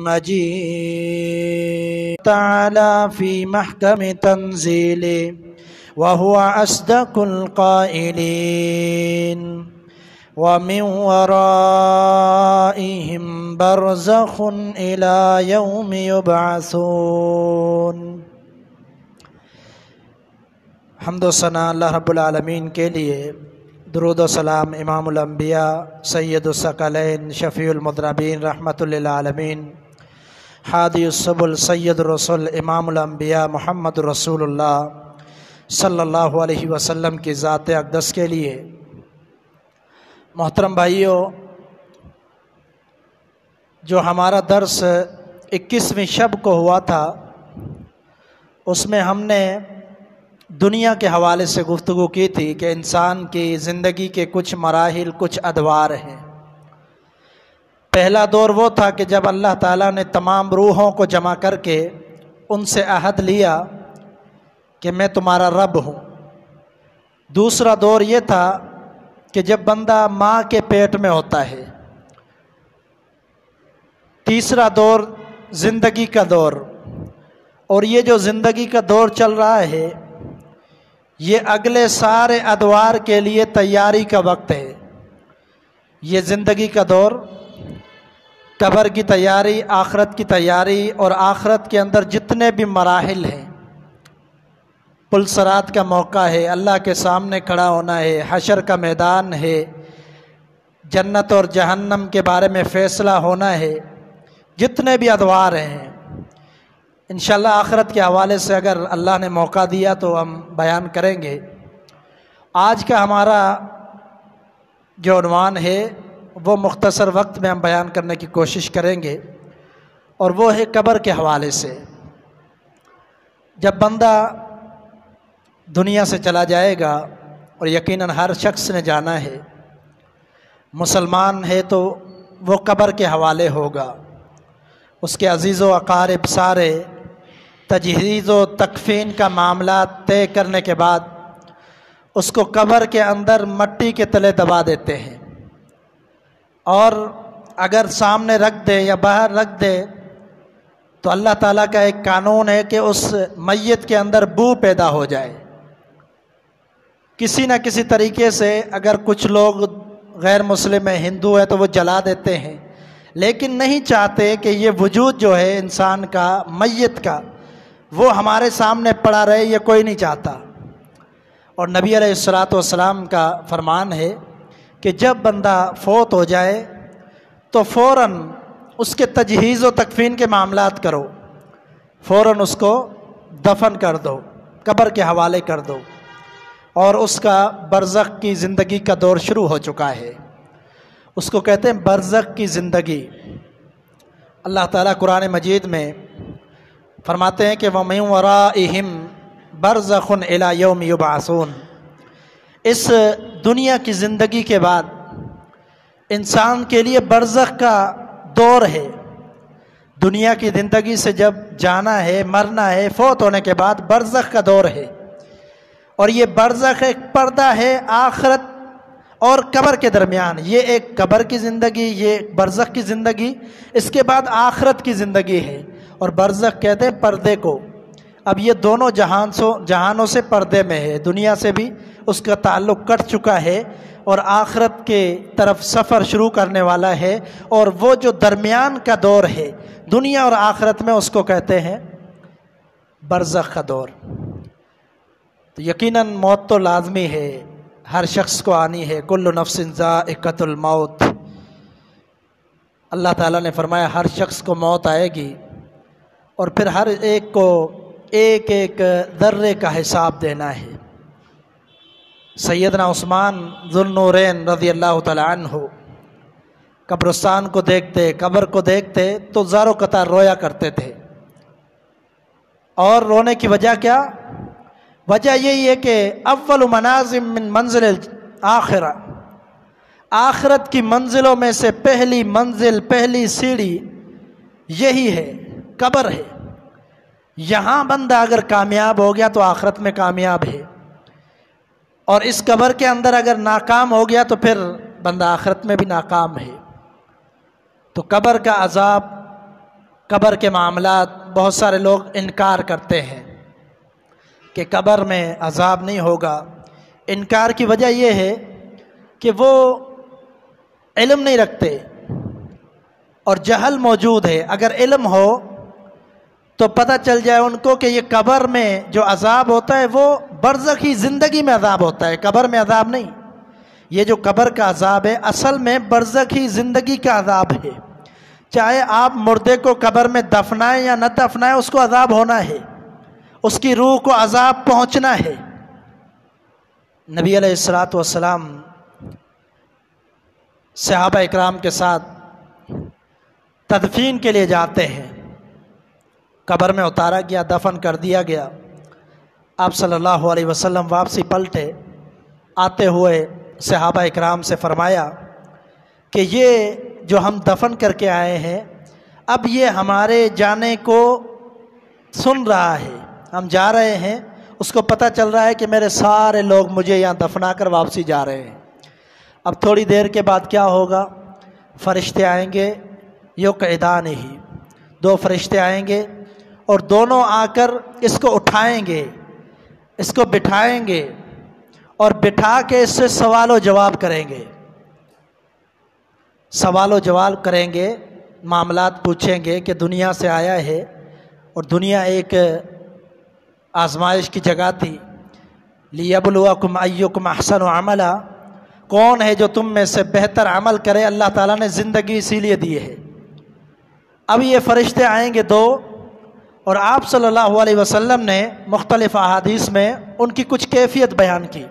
مجيد تعالى في محكم تنزيله وهو أصدق القائلين ومن ورائهم برزخ إلى يوم يبعثون۔ حمد و ثنا اللہ رب العالمین کے لیے، درود و سلام امام الانبیاء سید الثقلین شفیع المذنبین رحمۃ للعالمین ہادی السبل سید الرسل امام الانبیاء محمد رسول اللہ صلی اللہ علیہ وسلم کی ذات اقدس کے لیے۔ محترم بھائیوں، جو ہمارا درس 21ویں شب کو ہوا تھا، اس میں ہم نے دنیا کے حوالے سے گفتگو کی تھی کہ انسان کی زندگی کے کچھ مراحل، کچھ ادوار ہیں۔ پہلا دور وہ تھا کہ جب اللہ تعالیٰ نے تمام روحوں کو جمع کر کے ان سے عہد لیا کہ میں تمہارا رب ہوں۔ دوسرا دور یہ تھا کہ جب بندہ ماں کے پیٹ میں ہوتا ہے۔ تیسرا دور زندگی کا دور، اور یہ جو زندگی کا دور چل رہا ہے یہ اگلے سارے ادوار کے لیے تیاری کا وقت ہے۔ یہ زندگی کا دور قبر کی تیاری، آخرت کی تیاری، اور آخرت کے اندر جتنے بھی مراحل ہیں، پل صراط کا موقع ہے، اللہ کے سامنے کھڑا ہونا ہے، حشر کا میدان ہے، جنت اور جہنم کے بارے میں فیصلہ ہونا ہے، جتنے بھی ادوار ہیں انشاءاللہ آخرت کے حوالے سے اگر اللہ نے موقع دیا تو ہم بیان کریں گے۔ آج کا ہمارا جو عنوان ہے وہ مختصر وقت میں ہم بیان کرنے کی کوشش کریں گے، اور وہ ہے قبر کے حوالے سے۔ جب بندہ دنیا سے چلا جائے گا، اور یقیناً ہر شخص نے جانا ہے، مسلمان ہے تو وہ قبر کے حوالے ہوگا۔ اس کے عزیز و اقارب سارے تجہیز و تکفین کا معاملات طے کرنے کے بعد اس کو قبر کے اندر مٹی کے تلے دبا دیتے ہیں، اور اگر سامنے رکھ دے یا باہر رکھ دے تو اللہ تعالیٰ کا ایک قانون ہے کہ اس میت کے اندر بو پیدا ہو جائے۔ کسی نہ کسی طریقے سے اگر کچھ لوگ غیر مسلم ہیں، ہندو ہیں، تو وہ جلا دیتے ہیں، لیکن نہیں چاہتے کہ یہ وجود جو ہے انسان کا، میت کا، وہ ہمارے سامنے پڑا رہے، یہ کوئی نہیں چاہتا۔ اور نبی علیہ الصلوۃ والسلام کا فرمان ہے کہ جب بندہ فوت ہو جائے تو فوراً اس کے تجہیز و تکفین کے معاملات کرو، فوراً اس کو دفن کر دو، قبر کے حوالے کر دو، اور اس کا برزخ کی زندگی کا دور شروع ہو چکا ہے۔ اس کو کہتے ہیں برزخ کی زندگی۔ اللہ تعالیٰ قرآن مجید میں فرماتے ہیں کہ وَمِن وَرَائِهِمْ بَرْزَخٌ إِلَى يَوْمِ يُبْعَثُونَ۔ اس دنیا کی زندگی کے بعد انسان کے لیے برزخ کا دور ہے۔ دنیا کی زندگی سے جب جانا ہے، مرنا ہے، فوت ہونے کے بعد برزخ کا دور ہے، اور یہ برزخ ایک پردہ ہے آخرت اور قبر کے درمیان۔ یہ ایک قبر کی زندگی، یہ برزخ کی زندگی، اس کے بعد آخرت کی زندگی ہے، اور برزخ کہتے ہیں پردے کو۔ اب یہ دونوں جہانوں سے پردے میں ہے، دنیا سے بھی اس کا تعلق کٹ چکا ہے، اور آخرت کے طرف سفر شروع کرنے والا ہے، اور وہ جو درمیان کا دور ہے دنیا اور آخرت میں، اس کو کہتے ہیں برزخ کا دور۔ تو یقیناً موت تو لازمی ہے، ہر شخص کو آنی ہے، کل نفس ذائقۃ الموت۔ اللہ تعالیٰ نے فرمایا ہر شخص کو موت آئے گی، اور پھر ہر ایک کو ایک ایک ذرے کا حساب دینا ہے۔ سیدنا عثمان ذو النورین رضی اللہ تعالیٰ عنہ قبرستان کو دیکھتے، قبر کو دیکھتے تو زار و قطار رویا کرتے تھے۔ اور رونے کی وجہ کیا؟ وجہ یہی ہے کہ اول منازل من منزل آخرہ، آخرت کی منزلوں میں سے پہلی منزل، پہلی سیڑھی یہی ہے، قبر ہے۔ یہاں بندہ اگر کامیاب ہو گیا تو آخرت میں کامیاب ہے، اور اس قبر کے اندر اگر ناکام ہو گیا تو پھر بندہ آخرت میں بھی ناکام ہے۔ تو قبر کا عذاب، قبر کے معاملات بہت سارے لوگ انکار کرتے ہیں کہ قبر میں عذاب نہیں ہوگا۔ انکار کی وجہ یہ ہے کہ وہ علم نہیں رکھتے اور جہل موجود ہے۔ اگر علم ہو تو پتہ چل جائے ان کو کہ یہ قبر میں جو عذاب ہوتا ہے وہ برزخی زندگی میں عذاب ہوتا ہے، قبر میں عذاب نہیں۔ یہ جو قبر کا عذاب ہے اصل میں برزخی زندگی کا عذاب ہے۔ چاہے آپ مردے کو قبر میں دفنائیں یا نہ دفنائیں، اس کو عذاب ہونا ہے، اس کی روح کو عذاب پہنچنا ہے۔ نبی علیہ الصلوۃ والسلام صحابہ اکرام کے ساتھ تدفین کے لیے جاتے ہیں، قبر میں اتارا گیا، دفن کر دیا گیا۔ آپ صلی اللہ علیہ وسلم واپسی پلٹے، آتے ہوئے صحابہ اکرام سے فرمایا کہ یہ جو ہم دفن کر کے آئے ہیں اب یہ ہمارے جانے کو سن رہا ہے، ہم جا رہے ہیں، اس کو پتہ چل رہا ہے کہ میرے سارے لوگ مجھے یہاں دفنا کر واپسی جا رہے ہیں۔ اب تھوڑی دیر کے بعد کیا ہوگا؟ فرشتے آئیں گے، یقعدان ہی، دو فرشتے آئیں گے اور دونوں آ کر اس کو اٹھائیں گے، اس کو بٹھائیں گے اور بٹھا کے اس سے سوال و جواب کریں گے، سوال و جواب کریں گے، معاملات پوچھیں گے کہ دنیا سے آیا ہے اور دنیا ایک آزمائش کی جگہ تھی، لیبلوکم ایکم احسن عملا، کون ہے جو تم میں سے بہتر عمل کرے؟ اللہ تعالیٰ نے زندگی اسی لیے دی ہے۔ اب یہ فرشتے آئیں گے دو، اور آپ صلی اللہ علیہ وسلم نے مختلف احادیث میں ان کی کچھ کیفیت بیان کی۔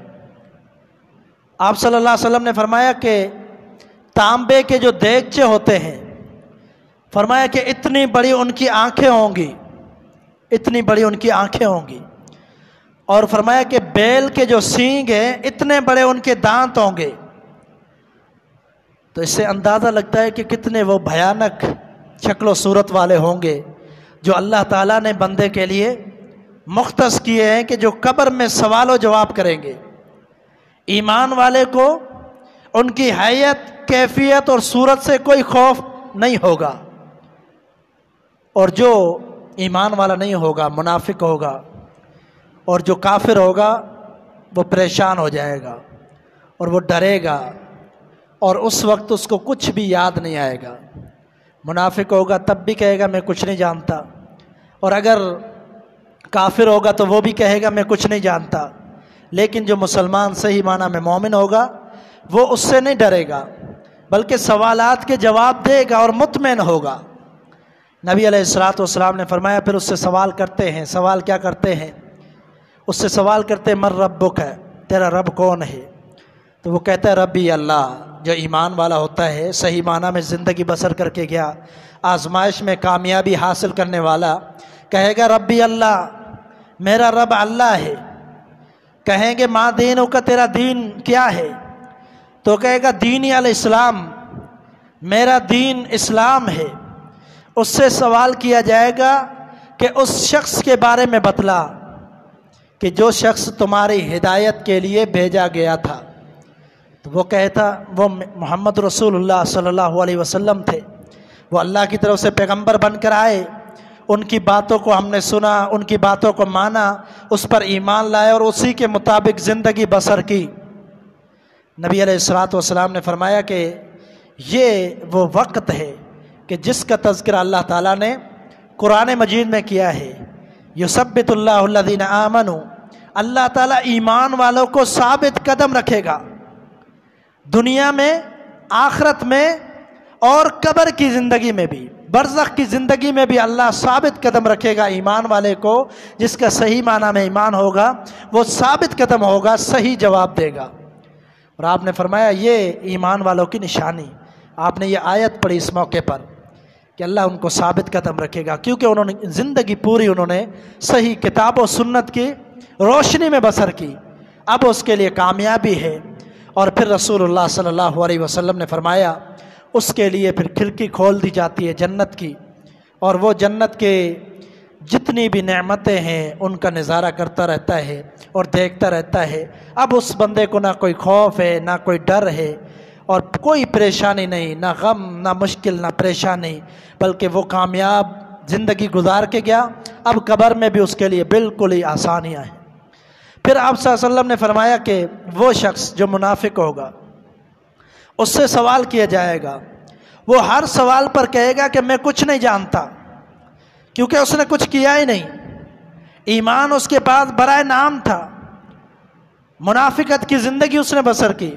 آپ صلی اللہ علیہ وسلم نے فرمایا کہ تانبے کے جو دیگچے ہوتے ہیں، فرمایا کہ اتنی بڑی ان کی آنکھیں ہوں گی، اتنی بڑی ان کی آنکھیں ہوں گی، اور فرمایا کہ بیل کے جو سینگ ہیں اتنے بڑے ان کے دانت ہوں گے۔ تو اس سے اندازہ لگتا ہے کہ کتنے وہ بھیانک شکل و صورت والے ہوں گے جو اللہ تعالیٰ نے بندے کے لیے مختص کیے ہیں کہ جو قبر میں سوال و جواب کریں گے۔ ایمان والے کو ان کی حیت، کیفیت اور صورت سے کوئی خوف نہیں ہوگا، اور جو ایمان والا نہیں ہوگا، منافق ہوگا اور جو کافر ہوگا وہ پریشان ہو جائے گا اور وہ ڈرے گا، اور اس وقت اس کو کچھ بھی یاد نہیں آئے گا۔ منافق ہوگا تب بھی کہے گا میں کچھ نہیں جانتا، اور اگر کافر ہوگا تو وہ بھی کہے گا میں کچھ نہیں جانتا۔ لیکن جو مسلمان صحیح معنی میں مومن ہوگا وہ اس سے نہیں ڈرے گا، بلکہ سوالات کے جواب دے گا اور مطمئن ہوگا۔ نبی علیہ الصلوۃ والسلام نے فرمایا پھر اس سے سوال کرتے ہیں۔ سوال کیا کرتے ہیں؟ اس سے سوال کرتے ہیں من ربک ہے، تیرا رب کون ہے؟ تو وہ کہتا ہے ربی اللہ۔ جو ایمان والا ہوتا ہے، صحیح معنی میں زندگی بسر کر کے گیا، آزمائش میں کامیابی حاصل کرنے والا، کہے گا ربی اللہ، میرا رب اللہ ہے۔ کہیں گے ما دینوں کا، تیرا دین کیا ہے؟ تو کہے گا دینی الاسلام، میرا دین اسلام ہے۔ اس سے سوال کیا جائے گا کہ اس شخص کے بارے میں بتلا کہ جو شخص تمہاری ہدایت کے لیے بھیجا گیا تھا۔ تو وہ کہتا وہ محمد رسول اللہ صلی اللہ علیہ وسلم تھے، وہ اللہ کی طرف سے پیغمبر بن کر آئے، ان کی باتوں کو ہم نے سنا، ان کی باتوں کو مانا، اس پر ایمان لائے اور اسی کے مطابق زندگی بسر کی۔ نبی علیہ الصلوۃ والسلام نے فرمایا کہ یہ وہ وقت ہے کہ جس کا تذکرہ اللہ تعالیٰ نے قرآن مجید میں کیا ہے، یثبت اللہ الذین آمنوا، اللہ تعالیٰ ایمان والوں کو ثابت قدم رکھے گا، دنیا میں، آخرت میں اور قبر کی زندگی میں بھی، برزخ کی زندگی میں بھی اللہ ثابت قدم رکھے گا ایمان والے کو۔ جس کا صحیح معنی میں ایمان ہوگا وہ ثابت قدم ہوگا، صحیح جواب دے گا۔ اور آپ نے فرمایا یہ ایمان والوں کی نشانی، آپ نے یہ آیت پڑھی اس موقع پر کہ اللہ ان کو ثابت قدم رکھے گا، کیونکہ انہوں نے زندگی پوری انہوں نے صحیح کتاب و سنت کی روشنی میں بسر کی، اب اس کے لیے کامیابی ہے۔ اور پھر رسول اللہ صلی اللہ علیہ وسلم نے فرمایا اس کے لیے پھر کھڑکی کھول دی جاتی ہے جنت کی، اور وہ جنت کے جتنی بھی نعمتیں ہیں ان کا نظارہ کرتا رہتا ہے اور دیکھتا رہتا ہے۔ اب اس بندے کو نہ کوئی خوف ہے، نہ کوئی ڈر ہے، اور کوئی پریشانی نہیں، نہ غم نہ مشکل نہ پریشانی، بلکہ وہ کامیاب زندگی گزار کے گیا، اب قبر میں بھی اس کے لیے بالکل ہی آسانیاں ہیں۔ پھر آپ صلی اللہ علیہ وسلم نے فرمایا کہ وہ شخص جو منافق ہوگا اس سے سوال کیا جائے گا، وہ ہر سوال پر کہے گا کہ میں کچھ نہیں جانتا، کیونکہ اس نے کچھ کیا ہی نہیں، ایمان اس کے پاس برائے نام تھا، منافقت کی زندگی اس نے بسر کی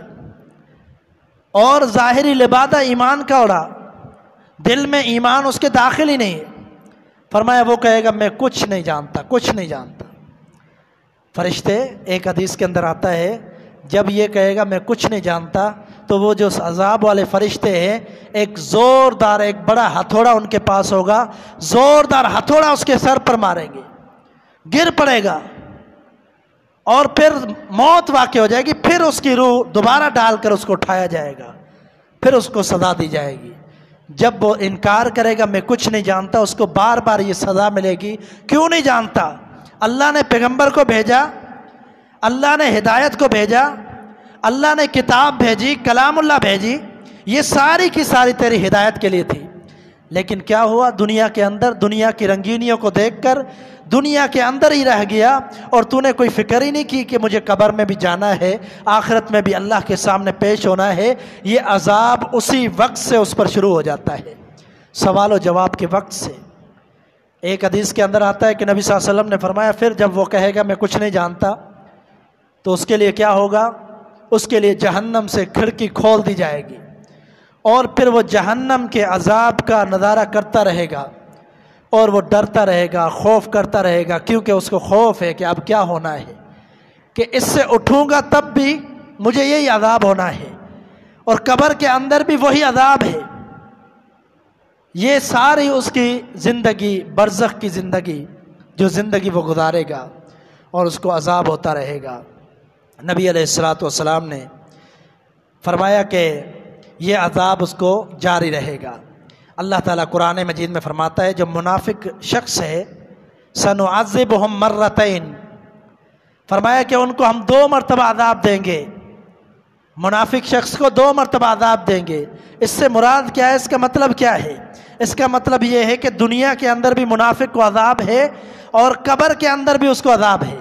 اور ظاہری لبادہ ایمان کا اڑا، دل میں ایمان اس کے داخل ہی نہیں ہے۔ فرمایا وہ کہے گا میں کچھ نہیں جانتا، کچھ نہیں جانتا۔ فرشتے، ایک حدیث کے اندر آتا ہے جب یہ کہے گا میں کچھ نہیں جانتا تو وہ جو عذاب والے فرشتے ہیں ایک زوردار، ایک بڑا ہتھوڑا ان کے پاس ہوگا، زوردار ہتھوڑا اس کے سر پر ماریں گے، گر پڑے گا اور پھر موت واقع ہو جائے گی، پھر اس کی روح دوبارہ ڈال کر اس کو اٹھایا جائے گا، پھر اس کو سزا دی جائے گی۔ جب وہ انکار کرے گا میں کچھ نہیں جانتا، اس کو بار بار یہ سزا ملے گی۔ کیوں نہیں جانتا؟ اللہ نے پیغمبر کو بھیجا، اللہ نے ہدایت کو بھیجا، اللہ نے کتاب بھیجی، کلام اللہ بھیجی، یہ ساری کی ساری تیری ہدایت کے لیے تھی، لیکن کیا ہوا؟ دنیا کے اندر دنیا کی رنگینیوں کو دیکھ کر دنیا کے اندر ہی رہ گیا، اور تو نے کوئی فکر ہی نہیں کی کہ مجھے قبر میں بھی جانا ہے، آخرت میں بھی اللہ کے سامنے پیش ہونا ہے۔ یہ عذاب اسی وقت سے اس پر شروع ہو جاتا ہے، سوال و جواب کے وقت سے۔ ایک حدیث کے اندر آتا ہے کہ نبی صلی اللہ علیہ وسلم نے فرمایا پھر جب وہ کہے گا میں کچھ نہیں جانتا تو اس کے لیے کیا ہوگا؟ اس کے لیے جہنم سے کھڑکی کھول دی جائے گی، اور پھر وہ جہنم کے عذاب کا نظارہ کرتا رہے گا، اور وہ ڈرتا رہے گا، خوف کرتا رہے گا، کیونکہ اس کو خوف ہے کہ اب کیا ہونا ہے، کہ اس سے اٹھوں گا تب بھی مجھے یہی عذاب ہونا ہے، اور قبر کے اندر بھی وہی عذاب ہے۔ یہ ساری اس کی زندگی، برزخ کی زندگی، جو زندگی وہ گزارے گا اور اس کو عذاب ہوتا رہے گا۔ نبی علیہ الصلوۃ والسلام نے فرمایا کہ یہ عذاب اس کو جاری رہے گا۔ اللہ تعالیٰ قرآن مجید میں فرماتا ہے جو منافق شخص ہے سنعذبہم مرتین، فرمایا کہ ان کو ہم 2 مرتبہ عذاب دیں گے، منافق شخص کو 2 مرتبہ عذاب دیں گے۔ اس سے مراد کیا ہے؟ اس کا مطلب کیا ہے؟ اس کا مطلب یہ ہے کہ دنیا کے اندر بھی منافق کو عذاب ہے، اور قبر کے اندر بھی اس کو عذاب ہے،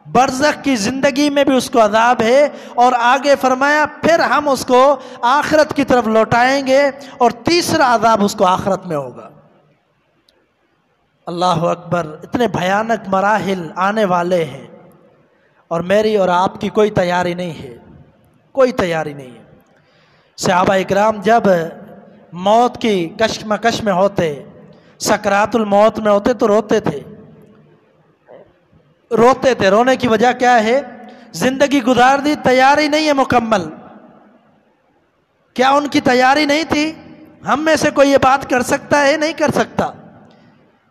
برزخ کی زندگی میں بھی اس کو عذاب ہے، اور آگے فرمایا پھر ہم اس کو آخرت کی طرف لوٹائیں گے، اور تیسرا عذاب اس کو آخرت میں ہوگا۔ اللہ اکبر! اتنے بھیانک مراحل آنے والے ہیں، اور میری اور آپ کی کوئی تیاری نہیں ہے، کوئی تیاری نہیں ہے۔ صحابہ اکرام جب موت کی کشمکش میں ہوتے، سکرات الموت میں ہوتے تو روتے تھے، روتے تھے۔ رونے کی وجہ کیا ہے؟ زندگی گزار دی، تیاری نہیں ہے مکمل۔ کیا ان کی تیاری نہیں تھی؟ ہم میں سے کوئی یہ بات کر سکتا ہے؟ نہیں کر سکتا۔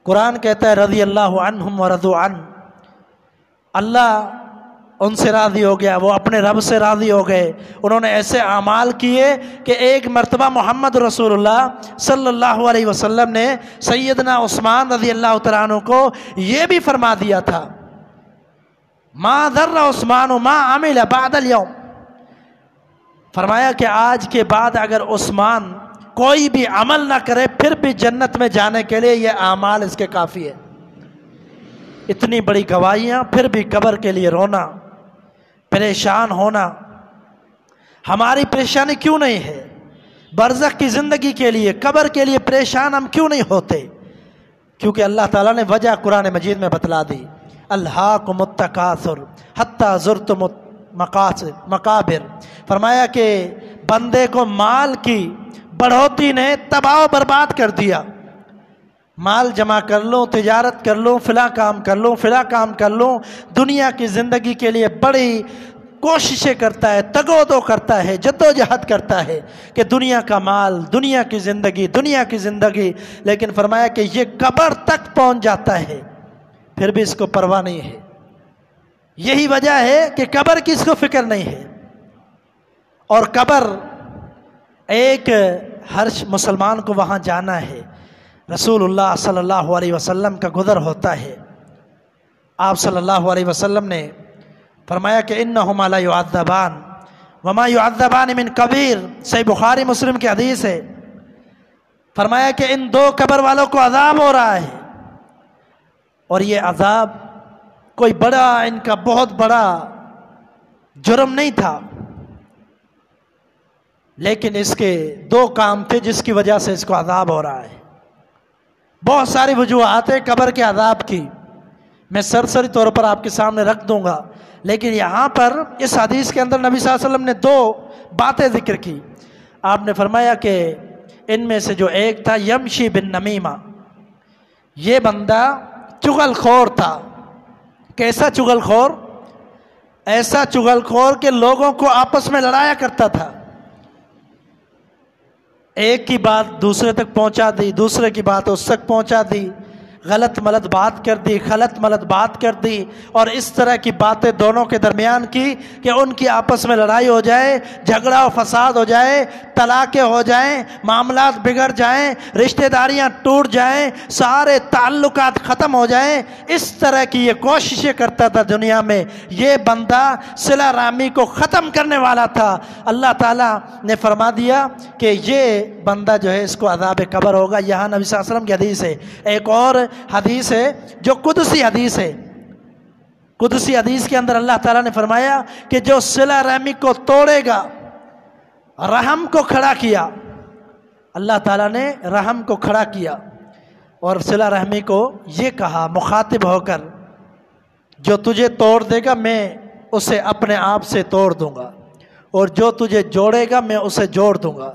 قرآن کہتا ہے رضی اللہ عنہم ورضوا عنہ، اللہ ان سے راضی ہو گیا، وہ اپنے رب سے راضی ہو گئے۔ انہوں نے ایسے اعمال کیے کہ ایک مرتبہ محمد رسول اللہ صلی اللہ علیہ وسلم نے سیدنا عثمان رضی اللہ تعالیٰ عنہ کو یہ بھی فرما دیا تھا ما ضر عثمان ما عمل بعد اليوم، فرمایا کہ آج کے بعد اگر عثمان کوئی بھی عمل نہ کرے پھر بھی جنت میں جانے کے لیے یہ اعمال اس کے کافی ہے۔ اتنی بڑی گواہیاں، پھر بھی قبر کے لیے رونا، پریشان ہونا۔ ہماری پریشانی کیوں نہیں ہے؟ برزخ کی زندگی کے لیے، قبر کے لیے پریشان ہم کیوں نہیں ہوتے؟ کیونکہ اللہ تعالیٰ نے وجہ قرآن مجید میں بتلا دی، الہاکم التکاثر حتی زرتم مقابر، فرمایا کہ بندے کو مال کی بڑھوتی نے تباہ و برباد کر دیا۔ مال جمع کر لوں، تجارت کر لوں، فلاں کام کر لوں، فلاں کام کر لوں، دنیا کی زندگی کے لیے بڑی کوششیں کرتا ہے، تگ و دو کرتا ہے، جدوجہد کرتا ہے کہ دنیا کا مال، دنیا کی زندگی، دنیا کی زندگی، لیکن فرمایا کہ یہ قبر تک پہنچ جاتا ہے پھر بھی اس کو پرواہ نہیں ہے۔ یہی وجہ ہے کہ قبر کی اس کو فکر نہیں ہے۔ اور قبر ایک ہر مسلمان کو وہاں جانا ہے۔ رسول اللہ صلی اللہ علیہ وسلم کا گزر ہوتا ہے، آپ صلی اللہ علیہ وسلم نے فرمایا کہ انہما لا یعذبان، وما يعذبان من کبیر، صحیح بخاری مسلم کی حدیث ہے، فرمایا کہ ان دو قبر والوں کو عذاب ہو رہا ہے، اور یہ عذاب کوئی بڑا، ان کا بہت بڑا جرم نہیں تھا، لیکن اس کے دو کام تھے جس کی وجہ سے اس کو عذاب ہو رہا ہے۔ بہت ساری وجوہات ہیں قبر کے عذاب کی، میں سرسری طور پر آپ کے سامنے رکھ دوں گا، لیکن یہاں پر اس حدیث کے اندر نبی صلی اللہ علیہ وسلم نے دو باتیں ذکر کی۔ آپ نے فرمایا کہ ان میں سے جو ایک تھا یمشی بن نمیمہ، یہ بندہ چغل خور تھا۔ کیسا چغل خور؟ ایسا چغل خور کہ لوگوں کو آپس میں لڑایا کرتا تھا، ایک کی بات دوسرے تک پہنچا دی، دوسرے کی بات اس تک پہنچا دی، غلط ملط بات کر دی، خلط ملط بات کر دی، اور اس طرح کی باتیں دونوں کے درمیان کی کہ ان کی آپس میں لڑائی ہو جائے، جھگڑا و فساد ہو جائے، طلاقیں ہو جائیں، معاملات بگڑ جائیں، رشتہ داریاں ٹوٹ جائیں، سارے تعلقات ختم ہو جائیں، اس طرح کی یہ کوششیں کرتا تھا دنیا میں۔ یہ بندہ صلہ رحمی کو ختم کرنے والا تھا۔ اللہ تعالیٰ نے فرما دیا کہ یہ بندہ جو ہے اس کو عذاب قبر ہوگا۔ یہاں نبی صلی اللہ علیہ وسلم کی حدیث ہے۔ ایک اور حدیث ہے جو قدسی حدیث ہے، قدسی حدیث کے اندر اللہ تعالیٰ نے فرمایا کہ جو صلہ رحمی کو توڑے گا، رحم کو کھڑا کیا، اللہ تعالیٰ نے رحم کو کھڑا کیا اور صلہ رحمی کو یہ کہا مخاطب ہو کر، جو تجھے توڑ دے گا میں اسے اپنے آپ سے توڑ دوں گا، اور جو تجھے جوڑے گا میں اسے جوڑ دوں گا۔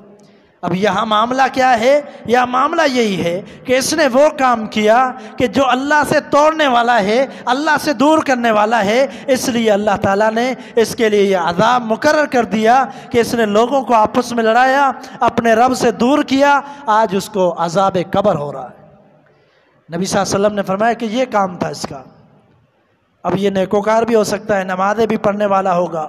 اب یہاں معاملہ کیا ہے؟ یہ معاملہ یہی ہے کہ اس نے وہ کام کیا کہ جو اللہ سے توڑنے والا ہے، اللہ سے دور کرنے والا ہے، اس لیے اللہ تعالیٰ نے اس کے لیے یہ عذاب مقرر کر دیا کہ اس نے لوگوں کو آپس میں لڑایا، اپنے رب سے دور کیا، آج اس کو عذاب قبر ہو رہا ہے۔ نبی صلی اللہ علیہ وسلم نے فرمایا کہ یہ کام تھا اس کا۔ اب یہ نیکوکار بھی ہو سکتا ہے، نمازیں بھی پڑھنے والا ہوگا،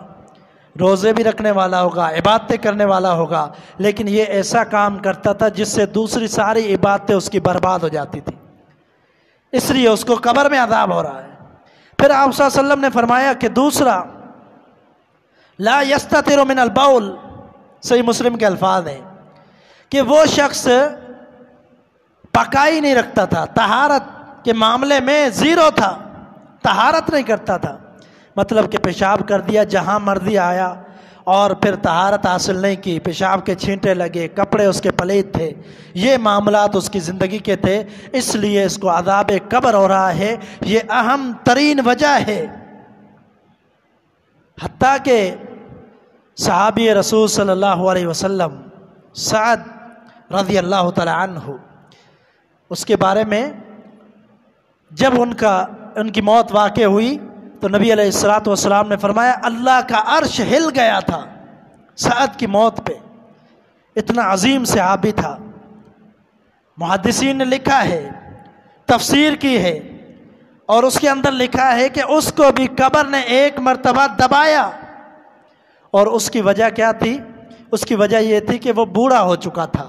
روزے بھی رکھنے والا ہوگا، عبادتیں کرنے والا ہوگا، لیکن یہ ایسا کام کرتا تھا جس سے دوسری ساری عبادتیں اس کی برباد ہو جاتی تھی، اس لیے اس کو قبر میں عذاب ہو رہا ہے۔ پھر آپ صلی اللہ علیہ وسلم نے فرمایا کہ دوسرا، لا یستتر من البول، صحیح مسلم کے الفاظ ہیں کہ وہ شخص پاکی نہیں رکھتا تھا، طہارت کے معاملے میں زیرو تھا، طہارت نہیں کرتا تھا، مطلب کہ پیشاب کر دیا جہاں مرضی آیا، اور پھر طہارت حاصل نہیں کی، پیشاب کے چھینٹے لگے، کپڑے اس کے پلید تھے، یہ معاملات اس کی زندگی کے تھے، اس لیے اس کو عذاب قبر ہو رہا ہے۔ یہ اہم ترین وجہ ہے، حتیٰ کہ صحابی رسول صلی اللہ علیہ وسلم سعد رضی اللہ تعالی عنہ، اس کے بارے میں جب ان کی موت واقع ہوئی تو نبی علیہ السلام نے فرمایا اللہ کا عرش ہل گیا تھا سعد کی موت پہ، اتنا عظیم صحابی تھا۔ محدثین نے لکھا ہے، تفسیر کی ہے، اور اس کے اندر لکھا ہے کہ اس کو بھی قبر نے ایک مرتبہ دبایا، اور اس کی وجہ کیا تھی؟ اس کی وجہ یہ تھی کہ وہ بوڑھا ہو چکا تھا،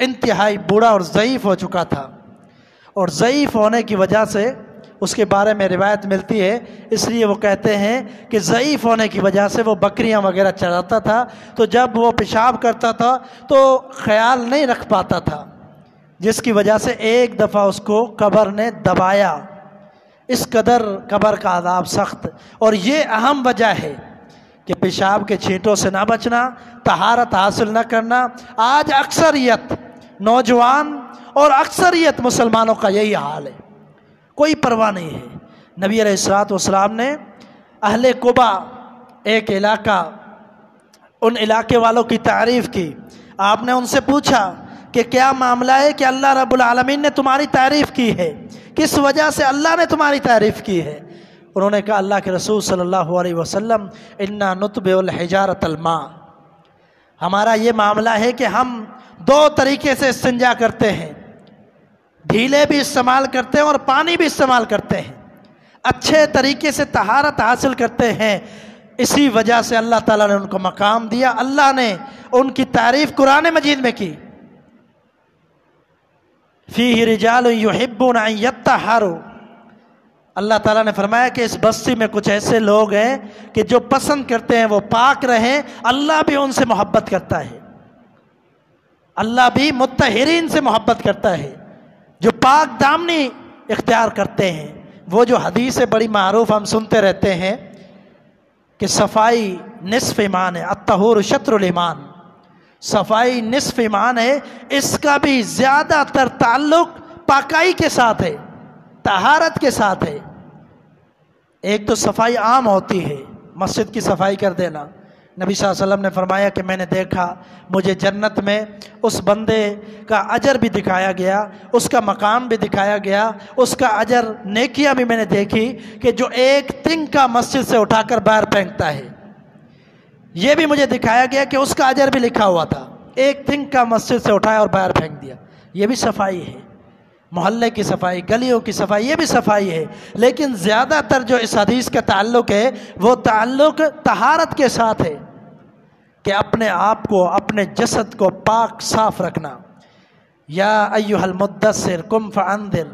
انتہائی بوڑھا اور ضعیف ہو چکا تھا، اور ضعیف ہونے کی وجہ سے اس کے بارے میں روایت ملتی ہے، اس لیے وہ کہتے ہیں کہ ضعیف ہونے کی وجہ سے وہ بکریاں وغیرہ چراتا تھا، تو جب وہ پیشاب کرتا تھا تو خیال نہیں رکھ پاتا تھا، جس کی وجہ سے ایک دفعہ اس کو قبر نے دبایا۔ اس قدر قبر کا عذاب سخت، اور یہ اہم وجہ ہے کہ پیشاب کے چھینٹوں سے نہ بچنا، طہارت حاصل نہ کرنا۔ آج اکثریت نوجوان اور اکثریت مسلمانوں کا یہی حال ہے، کوئی پرواہ نہیں ہے۔ نبی علیہ السلام نے اہل قبا، ایک علاقہ، ان علاقے والوں کی تعریف کی۔ آپ نے ان سے پوچھا کہ کیا معاملہ ہے کہ اللہ رب العالمین نے تمہاری تعریف کی ہے، کس وجہ سے اللہ نے تمہاری تعریف کی ہے؟ انہوں نے کہا اللہ کے رسول صلی اللہ علیہ وسلم انا نتبع الحجارۃ الماء، ہمارا یہ معاملہ ہے کہ ہم دو طریقے سے استنجا کرتے ہیں، ڈھیلے بھی استعمال کرتے ہیں اور پانی بھی استعمال کرتے ہیں، اچھے طریقے سے طہارت حاصل کرتے ہیں، اسی وجہ سے اللہ تعالیٰ نے ان کو مقام دیا۔ اللہ نے ان کی تعریف قرآن مجید میں کی، فیہ رجال یحبون ان یطہروا، اللہ تعالیٰ نے فرمایا کہ اس بستی میں کچھ ایسے لوگ ہیں کہ جو پسند کرتے ہیں وہ پاک رہیں، اللہ بھی ان سے محبت کرتا ہے، اللہ بھی مطہرین سے محبت کرتا ہے، جو پاک دامنی اختیار کرتے ہیں۔ وہ جو حدیث بڑی معروف ہم سنتے رہتے ہیں کہ صفائی نصف ایمان ہے، الطہور شطر الایمان، صفائی نصف ایمان ہے، اس کا بھی زیادہ تر تعلق پاکائی کے ساتھ ہے، طہارت کے ساتھ ہے۔ ایک تو صفائی عام ہوتی ہے، مسجد کی صفائی کر دینا۔ نبی صلی اللہ علیہ وسلم نے فرمایا کہ میں نے دیکھا، مجھے جنت میں اس بندے کا اجر بھی دکھایا گیا، اس کا مقام بھی دکھایا گیا، اس کا اجر نیکیاں بھی میں نے دیکھی کہ جو ایک تنکا مسجد سے اٹھا کر باہر پھینکتا ہے، یہ بھی مجھے دکھایا گیا کہ اس کا اجر بھی لکھا ہوا تھا، ایک تنکا مسجد سے اٹھایا اور باہر پھینک دیا۔ یہ بھی صفائی ہے، محلے کی صفائی، گلیوں کی صفائی، یہ بھی صفائی ہے۔ لیکن زیادہ تر جو اس حدیث کا تعلق ہے وہ تعلق طہارت کے ساتھ ہے، کہ اپنے آپ کو، اپنے جسد کو پاک صاف رکھنا۔ یا ایھا المدثر قم فانذر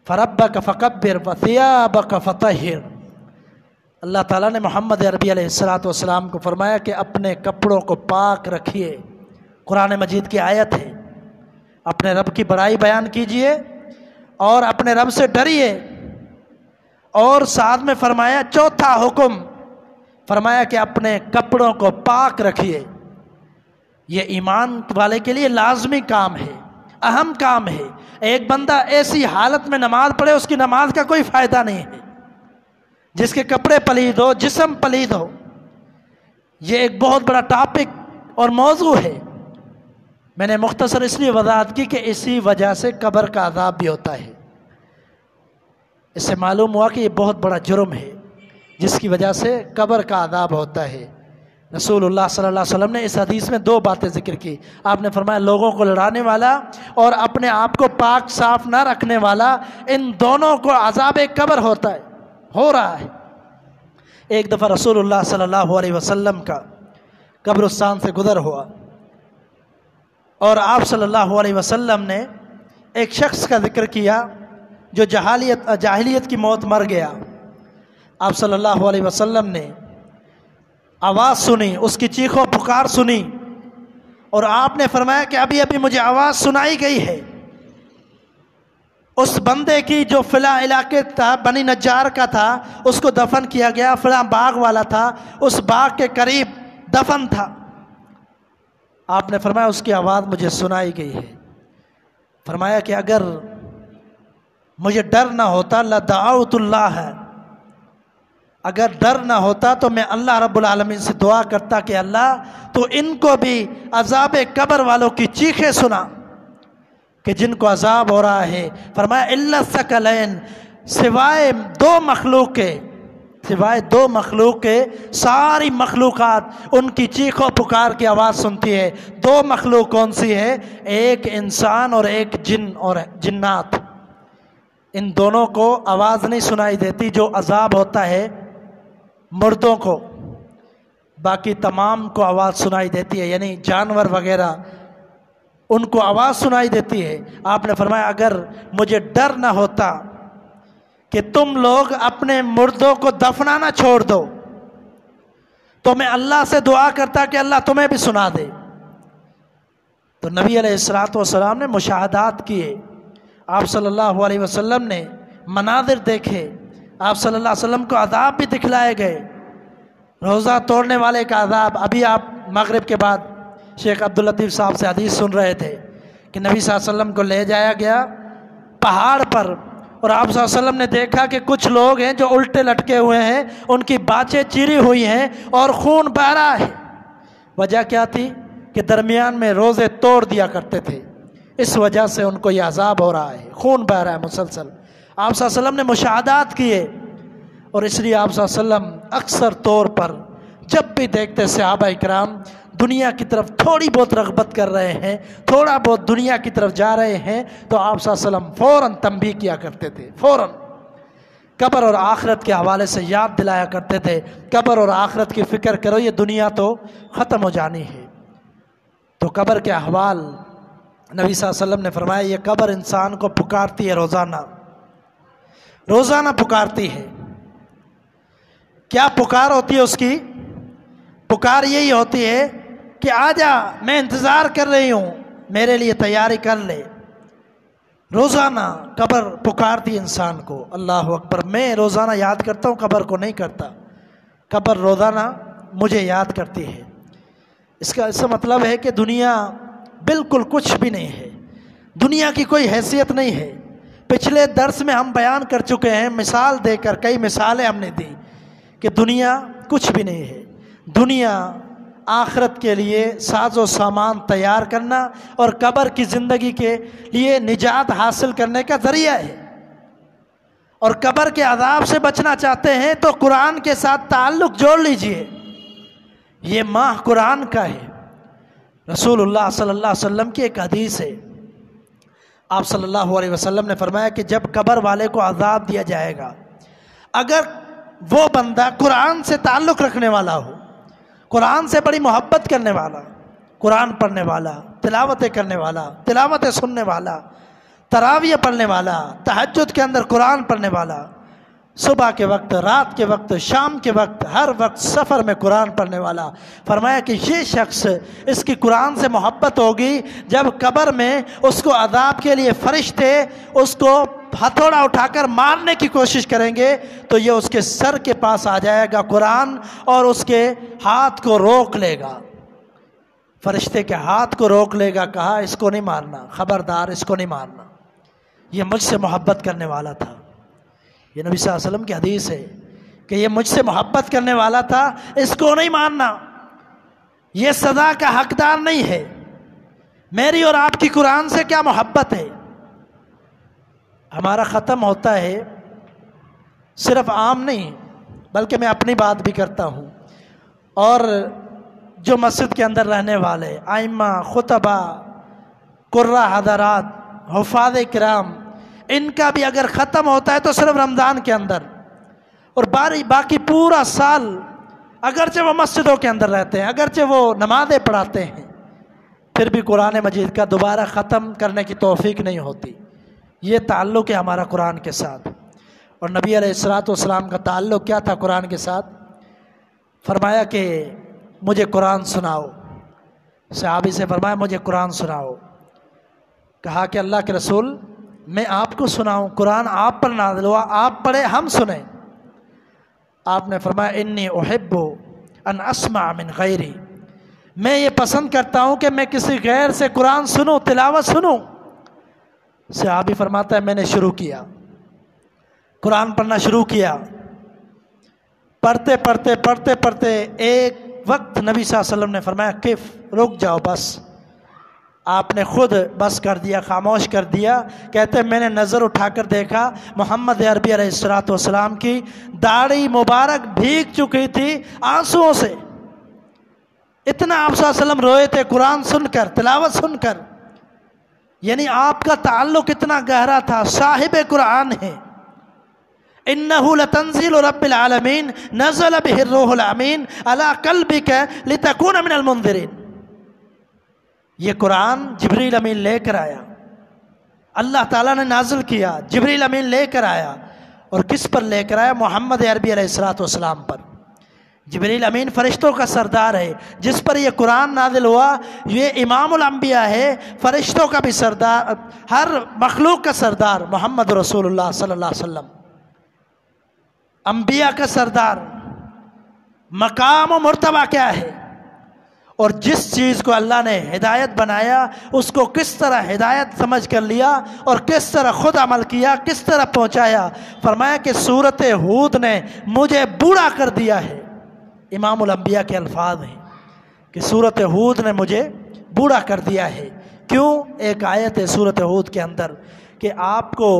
فربک فکبر وثیابک فطہر۔ اللہ تعالیٰ نے محمد عربی علیہ السلام کو فرمایا کہ اپنے کپڑوں کو پاک رکھیے، قرآن مجید کی آیت ہے، اپنے رب کی بڑائی بیان کیجئے اور اپنے رب سے ڈریے۔ اور ساتھ میں فرمایا چوتھا حکم، فرمایا کہ اپنے کپڑوں کو پاک رکھیے۔ یہ ایمان والے کے لیے لازمی کام ہے، اہم کام ہے۔ ایک بندہ ایسی حالت میں نماز پڑھے، اس کی نماز کا کوئی فائدہ نہیں ہے، جس کے کپڑے پلید ہو، جسم پلید ہو۔ یہ ایک بہت بڑا ٹاپک اور موضوع ہے۔ میں نے مختصر اس لیے وضاحت کی کہ اسی وجہ سے قبر کا عذاب بھی ہوتا ہے۔ اس سے معلوم ہوا کہ یہ بہت بڑا جرم ہے جس کی وجہ سے قبر کا عذاب ہوتا ہے۔ رسول اللہ صلی اللہ علیہ وسلم نے اس حدیث میں دو باتیں ذکر کی۔ آپ نے فرمایا لوگوں کو لڑانے والا اور اپنے آپ کو پاک صاف نہ رکھنے والا، ان دونوں کو عذاب قبر ہوتا ہے، ہو رہا ہے۔ ایک دفعہ رسول اللہ صلی اللہ علیہ وسلم کا قبرستان سے گزر ہوا اور آپ صلی اللہ علیہ وسلم نے ایک شخص کا ذکر کیا جو جاہلیت کی موت مر گیا۔ آپ صلی اللہ علیہ وسلم نے آواز سنی، اس کی چیخ و پکار سنی، اور آپ نے فرمایا کہ ابھی ابھی مجھے آواز سنائی گئی ہے اس بندے کی جو فلاں علاقے تھا، بنی نجار کا تھا، اس کو دفن کیا گیا، فلاں باغ والا تھا، اس باغ کے قریب دفن تھا۔ آپ نے فرمایا اس کی آواز مجھے سنائی گئی ہے۔ فرمایا کہ اگر مجھے ڈر نہ ہوتا لدعوت اللہ ہے، اگر ڈر نہ ہوتا تو میں اللہ رب العالمین سے دعا کرتا کہ اللہ تو ان کو بھی عذاب قبر والوں کی چیخیں سنا کہ جن کو عذاب ہو رہا ہے۔ فرمایا الا الثقلین، سوائے دو مخلوق کے ساری مخلوقات ان کی چیخ و پکار کی آواز سنتی ہے۔ دو مخلوق کون سی ہے؟ ایک انسان اور ایک جن اور جنات۔ ان دونوں کو آواز نہیں سنائی دیتی جو عذاب ہوتا ہے مردوں کو، باقی تمام کو آواز سنائی دیتی ہے، یعنی جانور وغیرہ ان کو آواز سنائی دیتی ہے۔ آپ نے فرمایا اگر مجھے ڈر نہ ہوتا کہ تم لوگ اپنے مردوں کو دفنانا چھوڑ دو تو میں اللہ سے دعا کرتا کہ اللہ تمہیں بھی سنا دے۔ تو نبی علیہ السلام نے مشاہدات کیے، آپ صلی اللہ علیہ وسلم نے مناظر دیکھے، آپ صلی اللہ علیہ وسلم کو عذاب بھی دکھلائے گئے، روزہ توڑنے والے کا عذاب۔ ابھی آپ مغرب کے بعد شیخ عبداللطیف صاحب سے حدیث سن رہے تھے کہ نبی صلی اللہ علیہ وسلم کو لے جایا گیا پہاڑ پر، اور آپ صلی اللہ علیہ وسلم نے دیکھا کہ کچھ لوگ ہیں جو الٹے لٹکے ہوئے ہیں، ان کی باچیں چیری ہوئی ہیں اور خون بہہ رہا ہے۔ وجہ کیا تھی کہ درمیان میں روزے توڑ دیا کرتے تھے، اس وجہ سے ان کو یہ عذاب ہو رہا ہے، خون بہہ رہا ہے مسلسل۔ آپ صلی اللہ علیہ وسلم نے مشاہدات کیے، اور اس لیے آپ صلی اللہ علیہ وسلم اکثر طور پر جب بھی دیکھتے صحابہ اکرام دنیا کی طرف تھوڑی بہت رغبت کر رہے ہیں، تھوڑا بہت دنیا کی طرف جا رہے ہیں، تو آپ صلی اللہ علیہ وسلم فوراً تنبیہ کیا کرتے تھے، فوراً قبر اور آخرت کے حوالے سے یاد دلایا کرتے تھے، قبر اور آخرت کی فکر کرو، یہ دنیا تو ختم ہو جانی ہے۔ تو قبر کے احوال نبی صلی اللہ علیہ وسلم نے فرمایا یہ قبر انسان کو پکارتی ہے روزانہ، روزانہ پکارتی ہے۔ کیا پکار ہوتی ہے اس کی؟ پکار یہی ہوتی ہے کہ آجا، میں انتظار کر رہی ہوں، میرے لیے تیاری کر لے۔ روزانہ قبر پکارتی انسان کو۔ اللہ اکبر! میں روزانہ یاد کرتا ہوں، قبر کو نہیں کرتا۔ قبر روزانہ مجھے یاد کرتی ہے۔ اس کا مطلب ہے کہ دنیا بالکل کچھ بھی نہیں ہے، دنیا کی کوئی حیثیت نہیں ہے۔ پچھلے درس میں ہم بیان کر چکے ہیں، مثال دے کر کئی مثالیں ہم نے دی کہ دنیا کچھ بھی نہیں ہے۔ دنیا آخرت کے لیے ساز و سامان تیار کرنا اور قبر کی زندگی کے لیے نجات حاصل کرنے کا ذریعہ ہے۔ اور قبر کے عذاب سے بچنا چاہتے ہیں تو قرآن کے ساتھ تعلق جوڑ لیجئے۔ یہ ماہ قرآن کا ہے۔ رسول اللہ صلی اللہ علیہ وسلم کی ایک حدیث ہے، آپ صلی اللہ علیہ وسلم نے فرمایا کہ جب قبر والے کو عذاب دیا جائے گا، اگر وہ بندہ قرآن سے تعلق رکھنے والا ہو، قرآن سے بڑی محبت کرنے والا، قرآن پڑھنے والا، تلاوتیں کرنے والا، تلاوتیں سننے والا، تراویح پڑھنے والا، تہجد کے اندر قرآن پڑھنے والا، صبح کے وقت، رات کے وقت، شام کے وقت، ہر وقت سفر میں قرآن پڑھنے والا، فرمایا کہ یہ شخص، اس کی قرآن سے محبت ہوگی، جب قبر میں اس کو عذاب کے لیے فرشتے اس کو ہتھوڑا اٹھا کر مارنے کی کوشش کریں گے تو یہ اس کے سر کے پاس آ جائے گا قرآن اور اس کے ہاتھ کو روک لے گا، فرشتے کے ہاتھ کو روک لے گا، کہا اس کو نہیں مارنا، خبردار اس کو نہیں مارنا، یہ مجھ سے محبت کرنے والا تھا۔ یہ نبی صلی اللہ علیہ وسلم کی حدیث ہے کہ یہ مجھ سے محبت کرنے والا تھا، اس کو نہیں ماننا، یہ سزا کا حقدار نہیں ہے۔ میری اور آپ کی قرآن سے کیا محبت ہے؟ ہمارا ختم ہوتا ہے، صرف عام نہیں بلکہ میں اپنی بات بھی کرتا ہوں، اور جو مسجد کے اندر رہنے والے ائمہ، خطبہ، قراء حضرات، حفاظ کرام، ان کا بھی اگر ختم ہوتا ہے تو صرف رمضان کے اندر، اور باقی پورا سال اگرچہ وہ مسجدوں کے اندر رہتے ہیں، اگرچہ وہ نمازیں پڑھاتے ہیں، پھر بھی قرآن مجید کا دوبارہ ختم کرنے کی توفیق نہیں ہوتی۔ یہ تعلق ہے ہمارا قرآن کے ساتھ۔ اور نبی علیہ السلام کا تعلق کیا تھا قرآن کے ساتھ؟ فرمایا کہ مجھے قرآن سناؤ، صحابی سے فرمایا مجھے قرآن سناؤ، کہا کہ اللہ کے رسول میں آپ کو سناؤں، قرآن آپ پر نازل ہوا، آپ پڑھے ہم سنیں۔ آپ نے فرمایا انی احب ان اسمع من غیری، میں یہ پسند کرتا ہوں کہ میں کسی غیر سے قرآن سنوں، تلاوت سنوں۔ صحابی فرماتا ہے میں نے شروع کیا، قرآن پڑھنا شروع کیا، پڑھتے پڑھتے پڑھتے پڑھتے ایک وقت نبی صلی اللہ علیہ وسلم نے فرمایا کف، رک جاؤ بس۔ آپ نے خود بس کر دیا، خاموش کر دیا۔ کہتے میں نے نظر اٹھا کر دیکھا محمد عربی علیہ السلام کی داڑھی مبارک بھیگ چکی تھی آنسوؤں سے، اتنا آپ صلی اللہ علیہ وسلم روئے تھے قرآن سن کر، تلاوت سن کر، یعنی آپ کا تعلق اتنا گہرا تھا۔ صاحب قرآن ہے، انہ لتنزیل رب العالمین نزل بہ الروح الامین علی قلبک لتکون من المنذرین۔ یہ قرآن جبریل امین لے کر آیا، اللہ تعالیٰ نے نازل کیا، جبریل امین لے کر آیا، اور کس پر لے کر آیا؟ محمد عربی علیہ السلام پر۔ جبریل امین فرشتوں کا سردار ہے، جس پر یہ قرآن نازل ہوا یہ امام الانبیاء ہے، فرشتوں کا بھی سردار، ہر مخلوق کا سردار محمد رسول اللہ صلی اللہ علیہ وسلم، انبیاء کا سردار۔ مقام و مرتبہ کیا ہے؟ اور جس چیز کو اللہ نے ہدایت بنایا اس کو کس طرح ہدایت سمجھ کر لیا اور کس طرح خود عمل کیا، کس طرح پہنچایا۔ فرمایا کہ سورۃ ہود نے مجھے بوڑھا کر دیا ہے، امام الانبیاء کے الفاظ ہیں کہ سورۃ ہود نے مجھے بوڑھا کر دیا ہے۔ کیوں؟ ایک آیت ہے سورۃ ہود کے اندر کہ آپ کو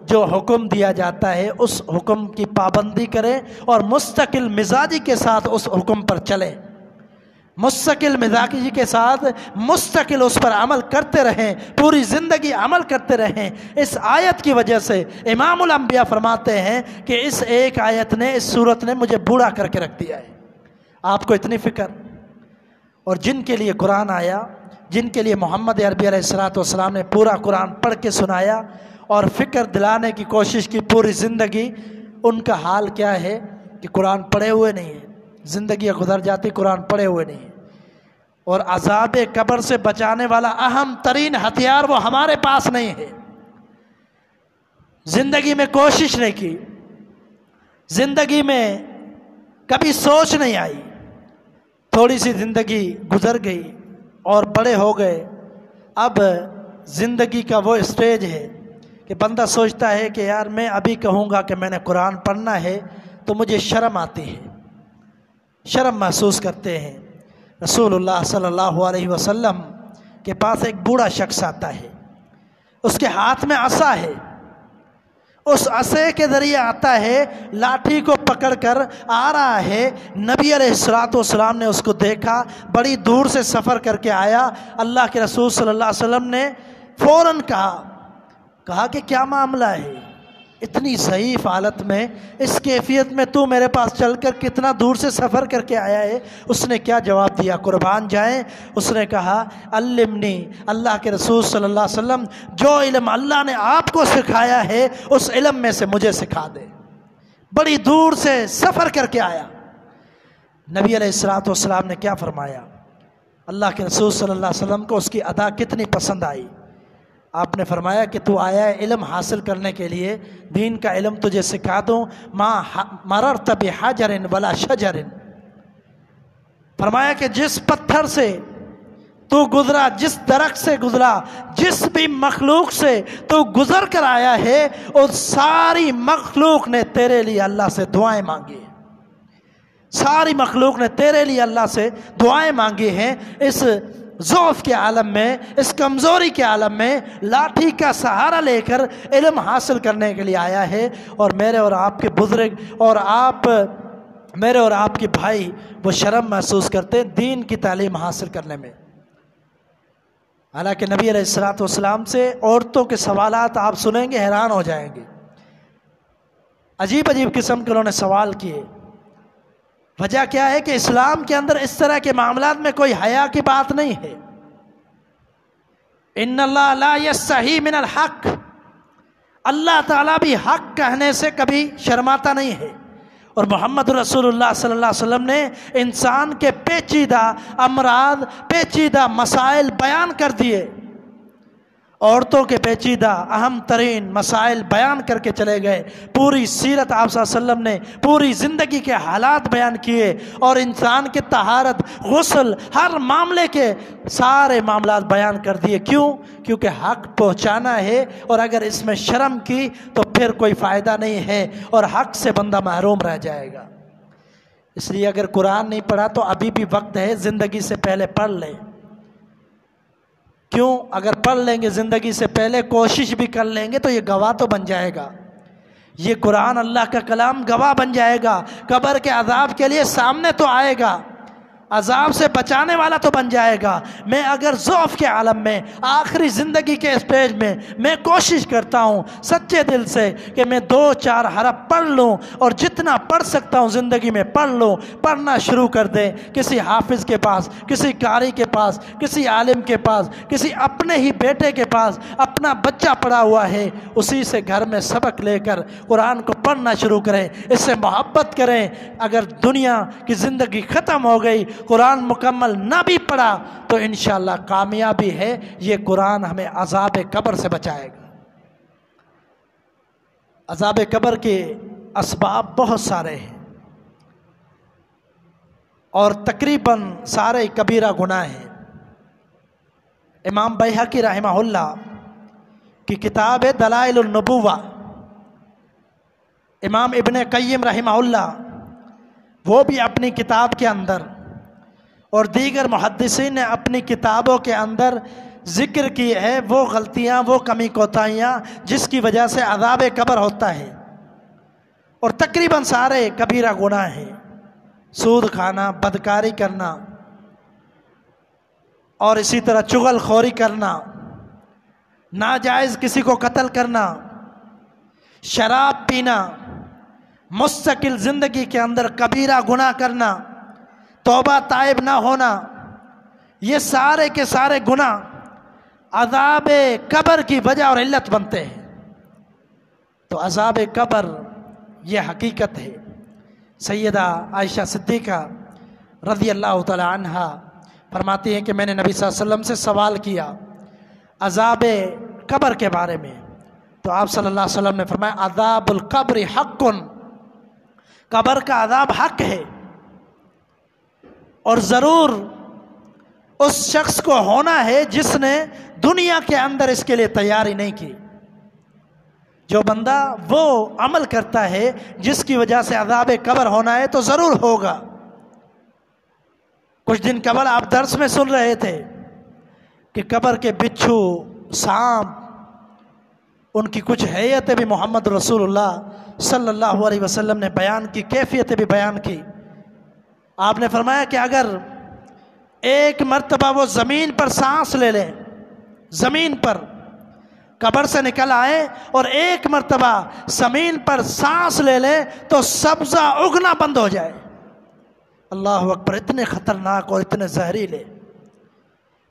جو حکم دیا جاتا ہے اس حکم کی پابندی کریں اور مستقل مزاجی کے ساتھ اس حکم پر چلیں، مستقل مزاجی کے ساتھ مستقل اس پر عمل کرتے رہیں، پوری زندگی عمل کرتے رہیں۔ اس آیت کی وجہ سے امام الانبیاء فرماتے ہیں کہ اس ایک آیت نے، اس صورت نے مجھے بوڑھا کر کے رکھ دیا ہے۔ آپ کو اتنی فکر، اور جن کے لیے قرآن آیا جن کے لیے محمد عربی علیہ السلام نے پورا قرآن پڑھ کے سنایا اور فکر دلانے کی کوشش کی پوری زندگی، ان کا حال کیا ہے کہ قرآن پڑھے ہوئے نہیں ہیں، زندگی گزر جاتی قرآن پڑھے ہوئے نہیں ہیں۔ اور عذاب قبر سے بچانے والا اہم ترین ہتھیار وہ ہمارے پاس نہیں ہے۔ زندگی میں کوشش نہیں کی، زندگی میں کبھی سوچ نہیں آئی، تھوڑی سی زندگی گزر گئی اور بڑے ہو گئے۔ اب زندگی کا وہ اسٹیج ہے کہ بندہ سوچتا ہے کہ یار میں ابھی کہوں گا کہ میں نے قرآن پڑھنا ہے تو مجھے شرم آتی ہے، شرم محسوس کرتے ہیں۔ رسول اللہ صلی اللہ علیہ وسلم کے پاس ایک بوڑھا شخص آتا ہے، اس کے ہاتھ میں عصا ہے، اس عصے کے ذریعے آتا ہے، لاٹھی کو پکڑ کر آ رہا ہے۔ نبی علیہ السلام نے اس کو دیکھا، بڑی دور سے سفر کر کے آیا۔ اللہ کے رسول صلی اللہ علیہ وسلم نے فوراً کہا کہ کیا معاملہ ہے، اتنی ضعیف حالت میں، اس کیفیت میں تو میرے پاس چل کر کتنا دور سے سفر کر کے آیا ہے؟ اس نے کیا جواب دیا؟ قربان جائیں، اس نے کہا علمنی، اللہ کے رسول صلی اللہ علیہ وسلم جو علم اللہ نے آپ کو سکھایا ہے اس علم میں سے مجھے سکھا دے۔ بڑی دور سے سفر کر کے آیا۔ نبی علیہ السلام نے کیا فرمایا؟ اللہ کے رسول صلی اللہ علیہ وسلم کو اس کی ادا کتنی پسند آئی۔ آپ نے فرمایا کہ تو آیا ہے علم حاصل کرنے کے لیے، دین کا علم تجھے سکھا دوں، ما مررت بحجر ولا شجر، فرمایا کہ جس پتھر سے تو گزرا، جس درخت سے گزرا، جس بھی مخلوق سے تو گزر کر آیا ہے، اور ساری مخلوق نے تیرے لیے اللہ سے دعائیں مانگی، ساری مخلوق نے تیرے لیے اللہ سے دعائیں مانگی ہیں۔ اس ضعف کے عالم میں، اس کمزوری کے عالم میں لاٹھی کا سہارا لے کر علم حاصل کرنے کے لیے آیا ہے، اور میرے اور آپ کے بزرگ اور میرے اور آپ کے بھائی وہ شرم محسوس کرتے ہیں دین کی تعلیم حاصل کرنے میں۔ حالانکہ نبی علیہ السلام سے عورتوں کے سوالات آپ سنیں گے حیران ہو جائیں گے، عجیب عجیب قسم کے انہوں نے سوال کیے۔ وجہ کیا ہے کہ اسلام کے اندر اس طرح کے معاملات میں کوئی حیا کی بات نہیں ہے۔ ان اللہ لا یستحی من الحق، اللہ تعالیٰ بھی حق کہنے سے کبھی شرماتا نہیں ہے۔ اور محمد رسول اللہ صلی اللہ علیہ وسلم نے انسان کے پیچیدہ امراض، پیچیدہ مسائل بیان کر دیے، عورتوں کے پیچیدہ اہم ترین مسائل بیان کر کے چلے گئے۔ پوری سیرت آپ صلی اللہ علیہ وسلم نے پوری زندگی کے حالات بیان کیے، اور انسان کے طہارت، غسل، ہر معاملے کے سارے معاملات بیان کر دیے۔ کیوں؟ کیونکہ حق پہنچانا ہے، اور اگر اس میں شرم کی تو پھر کوئی فائدہ نہیں ہے، اور حق سے بندہ محروم رہ جائے گا۔ اس لیے اگر قرآن نہیں پڑھا تو ابھی بھی وقت ہے، زندگی سے پہلے پڑھ لیں۔ کیوں؟ اگر پڑھ لیں گے زندگی سے پہلے، کوشش بھی کر لیں گے تو یہ گواہ تو بن جائے گا، یہ قرآن اللہ کا کلام گواہ بن جائے گا، قبر کے عذاب کے لیے سامنے تو آئے گا، عذاب سے بچانے والا تو بن جائے گا۔ میں اگر ضعف کے عالم میں، آخری زندگی کے اسٹیج میں، میں کوشش کرتا ہوں سچے دل سے کہ میں 2-4 حرف پڑھ لوں، اور جتنا پڑھ سکتا ہوں زندگی میں پڑھ لوں۔ پڑھنا شروع کر دیں، کسی حافظ کے پاس، کسی قاری کے پاس، کسی عالم کے پاس، کسی اپنے ہی بیٹے کے پاس، اپنا بچہ پڑھا ہوا ہے، اسی سے گھر میں سبق لے کر قرآن کو پڑھنا شروع کریں، اس سے محبت کریں۔ اگر دنیا کی زندگی ختم ہو گئی، قرآن مکمل نہ بھی پڑھا، تو انشاءاللہ کامیابی ہے، یہ قرآن ہمیں عذاب قبر سے بچائے گا۔ عذاب قبر کے اسباب بہت سارے ہیں، اور تقریباً سارے کبیرہ گناہ ہیں۔ امام بیہقی رحمہ اللہ کی کتاب ہے دلائل النبوہ، امام ابن قیم رحمہ اللہ وہ بھی اپنی کتاب کے اندر، اور دیگر محدثین نے اپنی کتابوں کے اندر ذکر کی ہے وہ غلطیاں، وہ کمی کوتاہیاں جس کی وجہ سے عذاب قبر ہوتا ہے، اور تقریباً سارے کبیرہ گناہ ہیں۔ سود کھانا، بدکاری کرنا، اور اسی طرح چغل خوری کرنا، ناجائز کسی کو قتل کرنا، شراب پینا، مستقل زندگی کے اندر کبیرہ گناہ کرنا، توبہ تائب نہ ہونا، یہ سارے کے سارے گناہ عذاب قبر کی وجہ اور علت بنتے ہیں۔ تو عذاب قبر یہ حقیقت ہے۔ سیدہ عائشہ صدیقہ رضی اللہ تعالی عنہا فرماتی ہیں کہ میں نے نبی صلی اللہ علیہ وسلم سے سوال کیا عذاب قبر کے بارے میں، تو آپ صلی اللہ علیہ وسلم نے فرمایا عذاب القبر حق، قبر کا عذاب حق ہے، اور ضرور اس شخص کو ہونا ہے جس نے دنیا کے اندر اس کے لیے تیاری نہیں کی۔ جو بندہ وہ عمل کرتا ہے جس کی وجہ سے عذاب قبر ہونا ہے تو ضرور ہوگا۔ کچھ دن قبل آپ درس میں سن رہے تھے کہ قبر کے بچھو، سانپ، ان کی کچھ حیتیں بھی محمد رسول اللہ صلی اللہ علیہ وسلم نے بیان کی، کیفیتیں بھی بیان کی۔ آپ نے فرمایا کہ اگر ایک مرتبہ وہ زمین پر سانس لے لیں، زمین پر قبر سے نکل آئے اور ایک مرتبہ زمین پر سانس لے لیں تو سبزہ اگنا بند ہو جائے۔ اللہ اکبر، اتنے خطرناک اور اتنے زہریلے،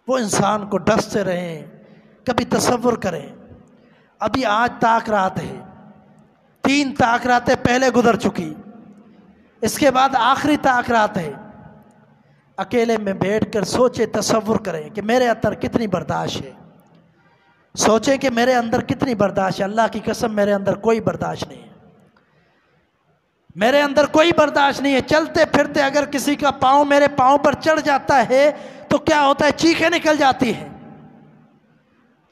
وہ انسان کو ڈستے رہیں۔ کبھی تصور کریں، ابھی آج تاخرات ہے، 3 تاخراتیں پہلے گزر چکی، اس کے بعد آخری تاخرات ہے۔ اکیلے میں بیٹھ کر سوچے، تصور کریں کہ میرے اندر کتنی برداشت ہے، سوچیں کہ میرے اندر کتنی برداشت ہے۔ اللہ کی قسم میرے اندر کوئی برداشت نہیں ہے، میرے اندر کوئی برداشت نہیں ہے۔ چلتے پھرتے اگر کسی کا پاؤں میرے پاؤں پر چڑھ جاتا ہے تو کیا ہوتا ہے؟ چیخیں نکل جاتی ہیں،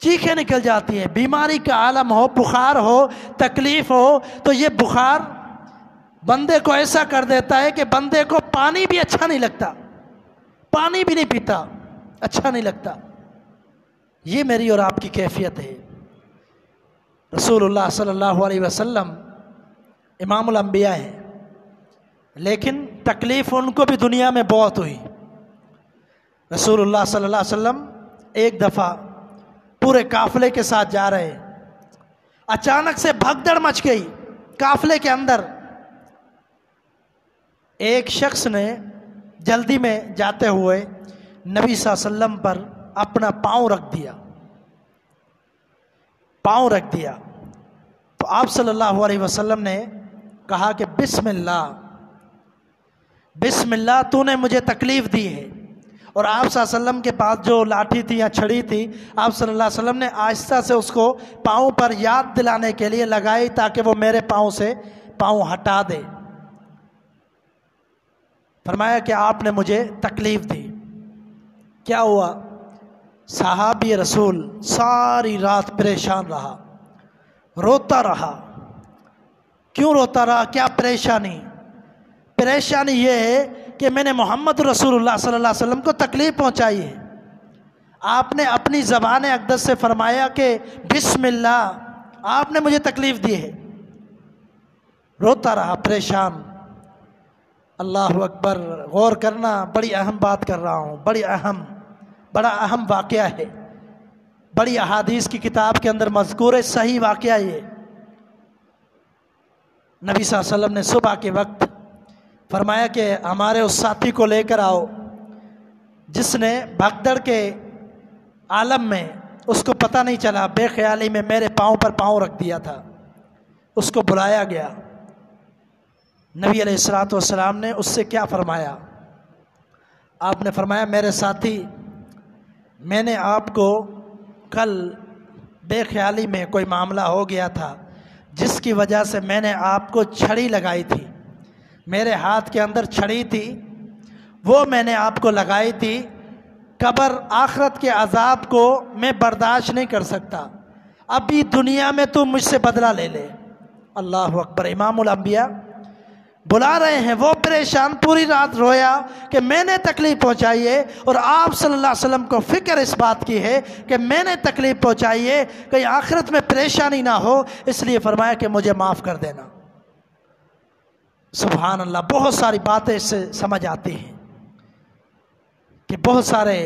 چیخیں نکل جاتی ہیں۔ بیماری کا عالم ہو، بخار ہو، تکلیف ہو، تو یہ بخار بندے کو ایسا کر دیتا ہے کہ بندے کو پانی بھی اچھا نہیں لگتا، پانی بھی نہیں پیتا، اچھا نہیں لگتا۔ یہ میری اور آپ کی کیفیت ہے۔ رسول اللہ صلی اللہ علیہ وسلم امام الانبیاء ہیں، لیکن تکلیف ان کو بھی دنیا میں بہت ہوئی۔ رسول اللہ صلی اللہ علیہ وسلم ایک دفعہ پورے قافلے کے ساتھ جا رہے، اچانک سے بھگدڑ مچ گئی قافلے کے اندر۔ ایک شخص نے جلدی میں جاتے ہوئے نبی صلی اللہ علیہ وسلم پر اپنا پاؤں رکھ دیا، پاؤں رکھ دیا، تو آپ صلی اللہ علیہ وسلم نے کہا کہ بسم اللہ، بسم اللہ، تو نے مجھے تکلیف دی ہے۔ اور آپ صلی اللہ علیہ وسلم کے پاس جو لاٹھی تھی یا چھڑی تھی، آپ صلی اللہ علیہ وسلم نے آہستہ سے اس کو پاؤں پر یاد دلانے کے لیے لگائی تاکہ وہ میرے پاؤں سے پاؤں ہٹا دے۔ فرمایا کہ آپ نے مجھے تکلیف دی۔ کیا ہوا؟ صحابی رسول ساری رات پریشان رہا، روتا رہا۔ کیوں روتا رہا؟ کیا پریشانی؟ پریشانی یہ ہے کہ میں نے محمد رسول اللہ صلی اللہ علیہ وسلم کو تکلیف پہنچائی ہے۔ آپ نے اپنی زبان اقدس سے فرمایا کہ بسم اللہ، آپ نے مجھے تکلیف دی ہے۔ روتا رہا، پریشان۔ اللہ اکبر، غور کرنا، بڑی اہم بات کر رہا ہوں، بڑا اہم واقعہ ہے، بڑی احادیث کی کتاب کے اندر مذکور ہے، صحیح واقعہ یہ۔ نبی صلی اللہ علیہ وسلم نے صبح کے وقت فرمایا کہ ہمارے اس ساتھی کو لے کر آؤ جس نے بھگدڑ کے عالم میں اس کو پتہ نہیں چلا، بے خیالی میں میرے پاؤں پر پاؤں رکھ دیا تھا۔ اس کو بلایا گیا، نبی علیہ الصلوۃ والسلام نے اس سے کیا فرمایا؟ آپ نے فرمایا میرے ساتھی، میں نے آپ کو کل بے خیالی میں کوئی معاملہ ہو گیا تھا جس کی وجہ سے میں نے آپ کو چھڑی لگائی تھی، میرے ہاتھ کے اندر چھڑی تھی، وہ میں نے آپ کو لگائی تھی۔ قبر آخرت کے عذاب کو میں برداشت نہیں کر سکتا، ابھی دنیا میں تو مجھ سے بدلہ لے لے۔ اللہ اکبر، امام الانبیاء بلا رہے ہیں، وہ پریشان، پوری رات رویا کہ میں نے تکلیف پہنچائی ہے، اور آپ صلی اللہ علیہ وسلم کو فکر اس بات کی ہے کہ میں نے تکلیف پہنچائی ہے، کہ آخرت میں پریشانی نہ ہو، اس لیے فرمایا کہ مجھے معاف کر دینا۔ سبحان اللہ، بہت ساری باتیں اس سے سمجھ آتی ہیں کہ بہت سارے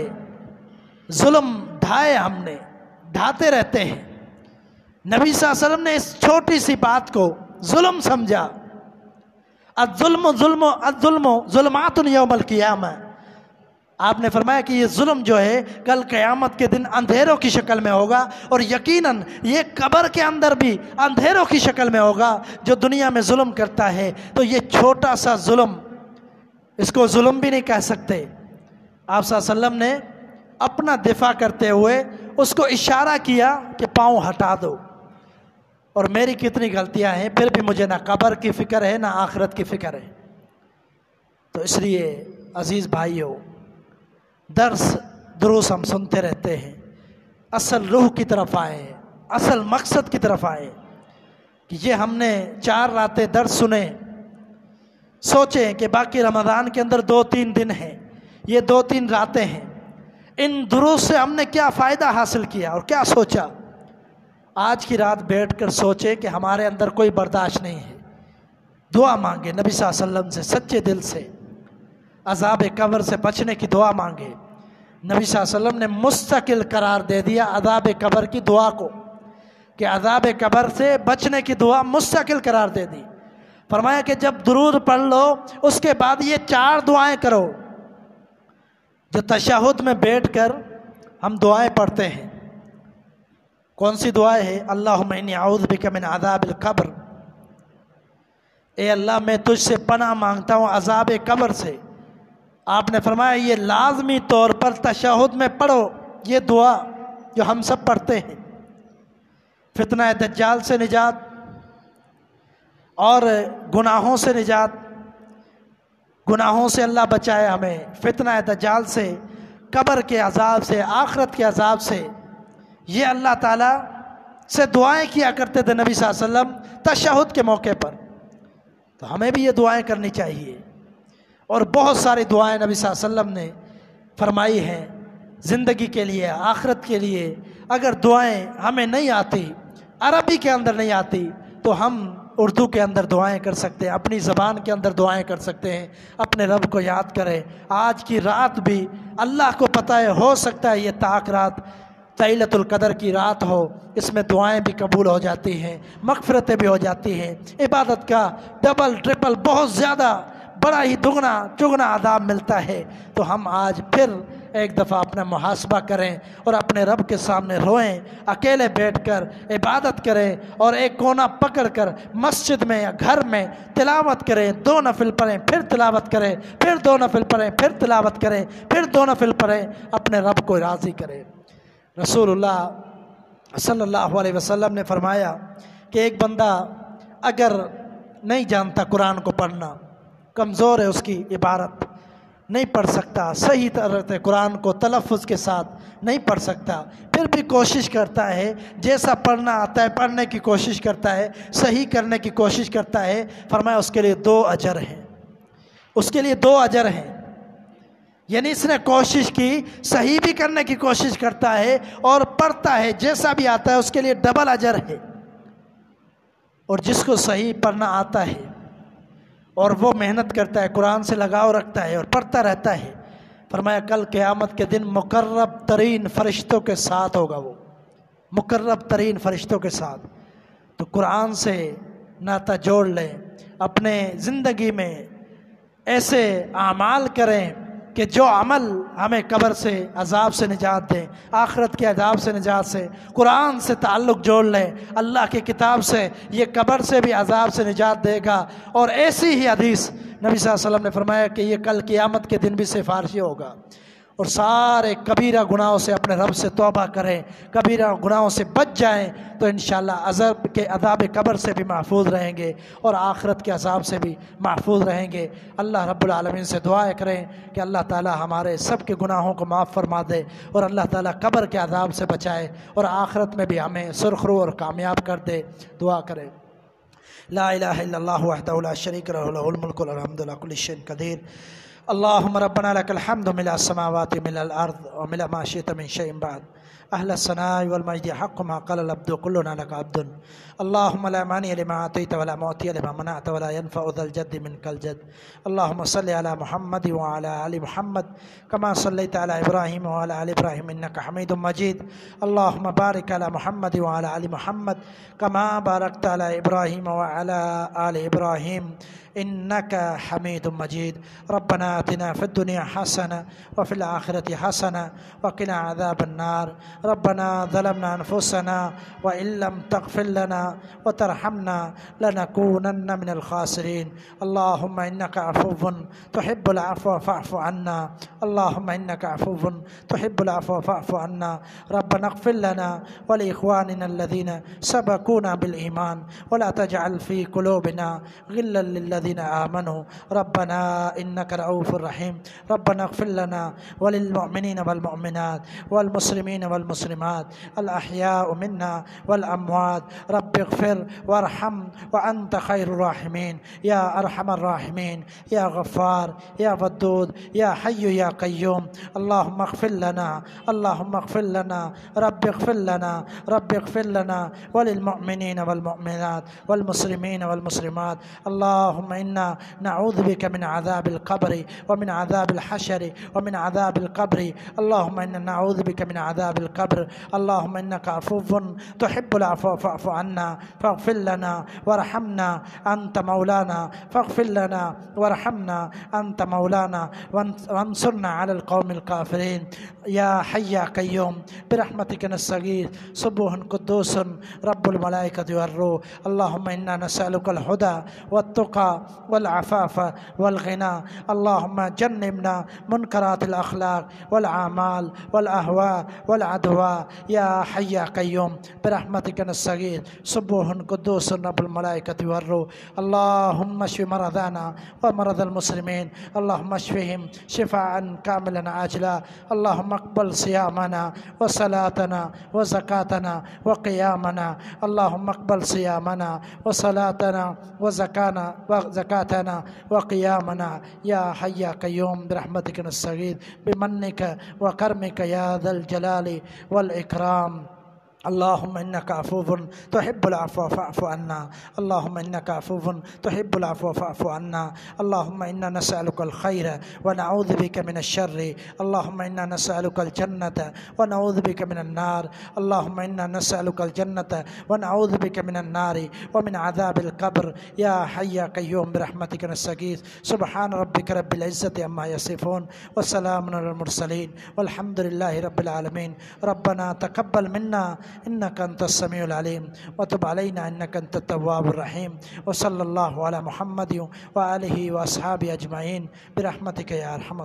ظلم ڈھائے، ہم نے ڈھاتے رہتے ہیں۔ نبی صلی اللہ علیہ وسلم نے اس چھوٹی سی بات کو ظلم سمجھا۔ الظلم ظلمات یوم القیامہ، آپ نے فرمایا کہ یہ ظلم جو ہے کل قیامت کے دن اندھیروں کی شکل میں ہوگا، اور یقیناً یہ قبر کے اندر بھی اندھیروں کی شکل میں ہوگا۔ جو دنیا میں ظلم کرتا ہے تو یہ چھوٹا سا ظلم، اس کو ظلم بھی نہیں کہہ سکتے۔ آپ صلی اللہ علیہ وسلم نے اپنا دفاع کرتے ہوئے اس کو اشارہ کیا کہ پاؤں ہٹا دو، اور میری کتنی غلطیاں ہیں، پھر بھی مجھے نہ قبر کی فکر ہے نہ آخرت کی فکر ہے۔ تو اس لیے عزیز بھائیو، درس دروس ہم سنتے رہتے ہیں، اصل روح کی طرف آئیں، اصل مقصد کی طرف آئیں کہ یہ ہم نے 4 راتیں درس سنے، سوچیں کہ باقی رمضان کے اندر 2-3 دن ہیں، یہ 2-3 راتیں ہیں، ان دروس سے ہم نے کیا فائدہ حاصل کیا اور کیا سوچا۔ آج کی رات بیٹھ کر سوچیں کہ ہمارے اندر کوئی برداشت نہیں ہے، دعا مانگے نبی صلی اللہ علیہ وسلم سے سچے دل سے، عذاب قبر سے بچنے کی دعا مانگے۔ نبی صلی اللہ علیہ وسلم نے مستقل قرار دے دیا عذاب قبر کی دعا کو، کہ عذاب قبر سے بچنے کی دعا مستقل قرار دے دی۔ فرمایا کہ جب درود پڑھ لو اس کے بعد یہ 4 دعائیں کرو جو تشہد میں بیٹھ کر ہم دعائیں پڑھتے ہیں۔ کون سی دعائیں ہیں؟ اللہم انی اعوذ بک من عذاب القبر، اے اللہ میں تجھ سے پناہ مانگتا ہوں عذاب قبر سے۔ آپ نے فرمایا یہ لازمی طور پر تشہد میں پڑھو یہ دعا جو ہم سب پڑھتے ہیں۔ فتنہ دجال سے نجات اور گناہوں سے نجات، گناہوں سے اللہ بچائے ہمیں، فتنہ دجال سے، قبر کے عذاب سے، آخرت کے عذاب سے، یہ اللہ تعالیٰ سے دعائیں کیا کرتے تھے نبی صلی اللہ علیہ وسلم تشہد کے موقع پر۔ تو ہمیں بھی یہ دعائیں کرنی چاہیے، اور بہت ساری دعائیں نبی صلی اللہ علیہ وسلم نے فرمائی ہیں زندگی کے لیے، آخرت کے لیے۔ اگر دعائیں ہمیں نہیں آتی، عربی کے اندر نہیں آتی، تو ہم اردو کے اندر دعائیں کر سکتے ہیں، اپنی زبان کے اندر دعائیں کر سکتے ہیں، اپنے رب کو یاد کریں۔ آج کی رات بھی اللہ کو پتہ ہے، ہو سکتا ہے یہ طاق رات لیلۃ القدر کی رات ہو، اس میں دعائیں بھی قبول ہو جاتی ہیں، مغفرتیں بھی ہو جاتی ہیں، عبادت کا ڈبل ٹرپل بہت زیادہ بڑا ہی دگنا چگنا عذاب ملتا ہے۔ تو ہم آج پھر ایک دفعہ اپنا محاسبہ کریں اور اپنے رب کے سامنے روئیں، اکیلے بیٹھ کر عبادت کریں، اور ایک کونا پکڑ کر مسجد میں یا گھر میں تلاوت کریں، 2 نفل پڑھیں، پھر تلاوت کریں، پھر 2 نفل پڑھیں، پھر تلاوت کریں، پھر 2 نفل پڑھیں، اپنے رب کو راضی کریں۔ رسول اللہ صلی اللہ علیہ وسلم نے فرمایا کہ ایک بندہ اگر نہیں جانتا قرآن کو پڑھنا، کمزور ہے اس کی عبارت، نہیں پڑھ سکتا صحیح طرح سے قرآن کو تلفظ کے ساتھ نہیں پڑھ سکتا، پھر بھی کوشش کرتا ہے، جیسا پڑھنا آتا ہے پڑھنے کی کوشش کرتا ہے، صحیح کرنے کی کوشش کرتا ہے، فرمایا اس کے لیے 2 اجر ہیں، اس کے لیے 2 اجر ہیں۔ یعنی اس نے کوشش کی، صحیح بھی کرنے کی کوشش کرتا ہے اور پڑھتا ہے، جیسا بھی آتا ہے اس کے لیے ڈبل اجر ہے۔ اور جس کو صحیح پڑھنا آتا ہے اور وہ محنت کرتا ہے، قرآن سے لگاؤ رکھتا ہے اور پڑھتا رہتا ہے، فرمایا کل قیامت کے دن مقرب ترین فرشتوں کے ساتھ ہوگا، وہ مقرب ترین فرشتوں کے ساتھ۔ تو قرآن سے ناطہ جوڑ لیں، اپنے زندگی میں ایسے اعمال کریں کہ جو عمل ہمیں قبر سے عذاب سے نجات دیں، آخرت کے عذاب سے نجات سے۔ قرآن سے تعلق جوڑ لیں، اللہ کی کتاب سے، یہ قبر سے بھی عذاب سے نجات دے گا۔ اور ایسی ہی حدیث نبی صلی اللہ علیہ وسلم نے فرمایا کہ یہ کل قیامت کے دن بھی سفارشی ہوگا۔ اور سارے کبیرہ گناہوں سے اپنے رب سے توبہ کریں، کبیرہ گناہوں سے بچ جائیں، تو انشاءاللہ عذاب قبر سے بھی محفوظ رہیں گے اور آخرت کے عذاب سے بھی محفوظ رہیں گے۔ اللہ رب العالمین سے دعائیں کریں کہ اللہ تعالی ہمارے سب کے گناہوں کو معاف فرما دے، اور اللہ تعالی قبر کے عذاب سے بچائے، اور آخرت میں بھی ہمیں سرخرو اور کامیاب کر دے۔ دعا کریں۔ لا الہ الا اللہ وحدہ لا شریک لہ لہ الملک والحمد للہ کل شیء قدیر۔ اللهم ربنا لك الحمد ملء السماوات ملء الأرض وملء ما شئت من شيء بعد أهل الثناء والمجد حق ما قال العبد كلنا لك عبد. اللهم لا مانع لما أعطيت ولا معطي لما منعت ولا ينفع ذا الجد منك الجد. اللهم صل على محمد وعلى آل محمد كما صليت على إبراهيم وعلى آل إبراهيم إنك حميد مجيد. اللهم بارك على محمد وعلى آل محمد كما باركت على إبراهيم وعلى آل إبراهيم إنك حميد مجيد. ربنا آتنا في الدنيا حسنة وفي الآخرة حسنة وقنا عذاب النار. ربنا ظلمنا أنفسنا وإن لم تغفر لنا وترحمنا لنكونن من الخاسرين. اللهم إنك عفو تحب العفو فاعف عنا. اللهم إنك عفو تحب العفو فاعف عنا. ربنا اغفر لنا ولإخواننا الذين سبقونا بالإيمان ولا تجعل في قلوبنا غلا للذين آمنوا ربنا إنك رؤوف رحيم. ربنا اغفر لنا وللمؤمنين والمؤمنات والمسلمين والمسلمات الأحياء منا والأموات. رب اغفر وارحم وأنت خير الراحمين يا أرحم الراحمين يا غفار يا ودود يا حي يا قيوم. اللهم اغفر لنا اللهم اغفر لنا رب اغفر لنا رب اغفر لنا وللمؤمنين والمؤمنات والمسلمين والمسلمات. اللهم إنا نعوذ بك من عذاب القبر ومن عذاب الحشر ومن عذاب القبر. اللهم إنا نعوذ بك من عذاب القبر. اللهم إنك عفو تحب العفو فاعف عنا فاغفر لنا وارحمنا أنت مولانا فاغفر لنا وارحمنا أنت مولانا وانصرنا على القوم الكافرين. يا حي يا قيوم برحمتك نستغيث سبوح قدوس رب الملائكة والروح. اللهم إنا نسألك الهدى والتقى والعفاف والغنى. اللهم جنبنا منكرات الأخلاق والأعمال والأهواء والعدوى. يا حي يا قيوم برحمتك نستغيث سبوح قدوس رب الملائكة والروح. اللهم اشف مرضانا ومرضى المسلمين. اللهم اشفهم شفاء كاملا عاجلا. اللهم اقبل صيامنا وصلاتنا وزكاتنا وقيامنا. اللهم اقبل صيامنا وصلاتنا وزكاتنا وقيامنا. يا حي يا قيوم برحمتك نستغيث بمنك وكرمك يا ذا الجلال والإكرام. اللهم إنك عفو تحب العفو فاعف عنا. اللهم إنك عفو تحب العفو فاعف عنا. اللهم إنا نسألك الخير ونعوذ بك من الشر. اللهم إنا نسألك الجنة ونعوذ بك من النار. اللهم إنا نسألك الجنة ونعوذ بك من النار ومن عذاب القبر. يا حي يا قيوم برحمتك نستغيث. سبحان ربك رب العزة عما يصفون وسلام على المرسلين والحمد لله رب العالمين. ربنا تقبل منا إنك أنت السميع العليم وتب علينا إنك أنت التواب الرحيم. وصلى الله على محمد وآله وأصحابه أجمعين برحمتك يا أرحم